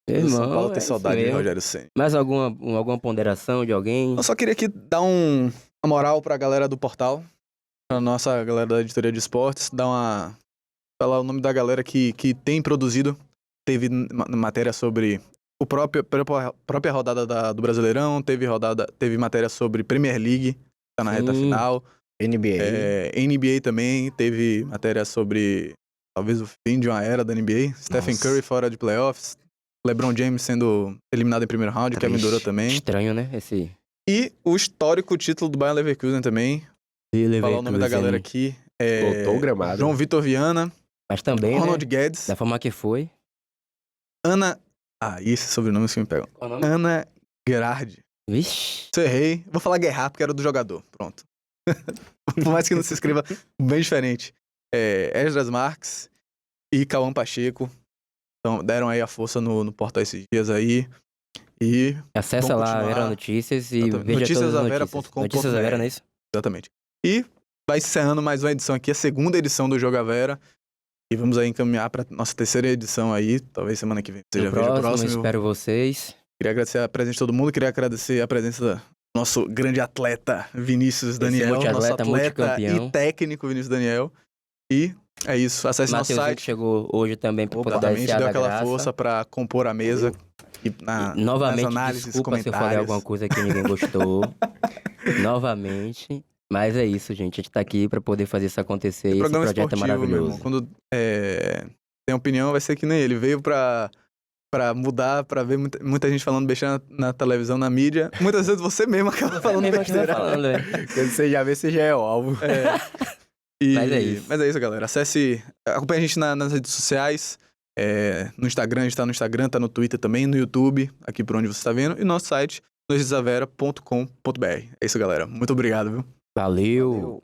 O Irmão, São Paulo tem isso saudade de mesmo. Rogério Ceni. Mais alguma ponderação de alguém? Eu só queria aqui dar uma moral pra galera do portal, pra nossa galera da editoria de esportes, falar o nome da galera que tem produzido. Teve matéria sobre a própria rodada do Brasileirão, teve matéria sobre Premier League, tá na reta Sim. final. NBA. NBA também teve matéria sobre talvez o fim de uma era da NBA. Stephen Nossa. Curry fora de playoffs. LeBron James sendo eliminado em primeiro round. Kevin Durant também. Estranho, né? Esse... E o histórico título do Bayer Leverkusen também. Vou falar o nome da galera aqui. Voltou o gramado. João Vitor Viana. Mas também, Ronald né? Guedes. Da forma que foi. Ana... esse sobrenome que me pegam. Qual o nome? Ana Gerardi. Vixe. Se eu errei, vou falar Guerra, porque era do jogador. Pronto. Por mais que não se escreva bem diferente. Esdras Marques e Cauã Pacheco. Então, deram aí a força no portal esses dias aí. E... Acessa vamos lá a continuar. Vera Notícias e Exatamente. veja todas as Noticiasavera.com.br. notícias. Notícias da Vera, não é isso? Exatamente. E vai encerrando mais uma edição aqui, a segunda edição do Joga Vera. E vamos aí encaminhar para nossa terceira edição aí. Talvez semana que vem você já veja o próximo. Espero vocês. Queria agradecer a presença de todo mundo. Queria agradecer a presença do nosso grande atleta, Vinícius Daniel. Nosso multiatleta, atleta multicampeão. e técnico, Vinícius Daniel. E é isso. Acesse nosso Matheusinho site. que chegou hoje também para poder dar Exatamente, esse ar deu da aquela graça. força para compor a mesa. E nas Novamente, análises, desculpa se eu falei comentários. alguma coisa que ninguém gostou. Novamente. Mas é isso, gente. A gente tá aqui pra poder fazer isso acontecer. E esse Programa projeto é esportivo, meu maravilhoso. irmão. Quando tem opinião, vai ser que nem ele. Veio pra mudar, pra ver muita gente falando besteira na televisão, na mídia. Muitas vezes você mesmo acaba falando Mesmo que vai besteira. falando, velho. Quando você já vê, você já é o alvo. Mas é isso. Galera. Acesse, acompanhe a gente nas redes sociais. No Instagram, a gente tá no Instagram, tá no Twitter também, no YouTube, aqui por onde você tá vendo. E nosso site, noticiasavera.com.br. É isso, galera. Muito obrigado, viu? Valeu.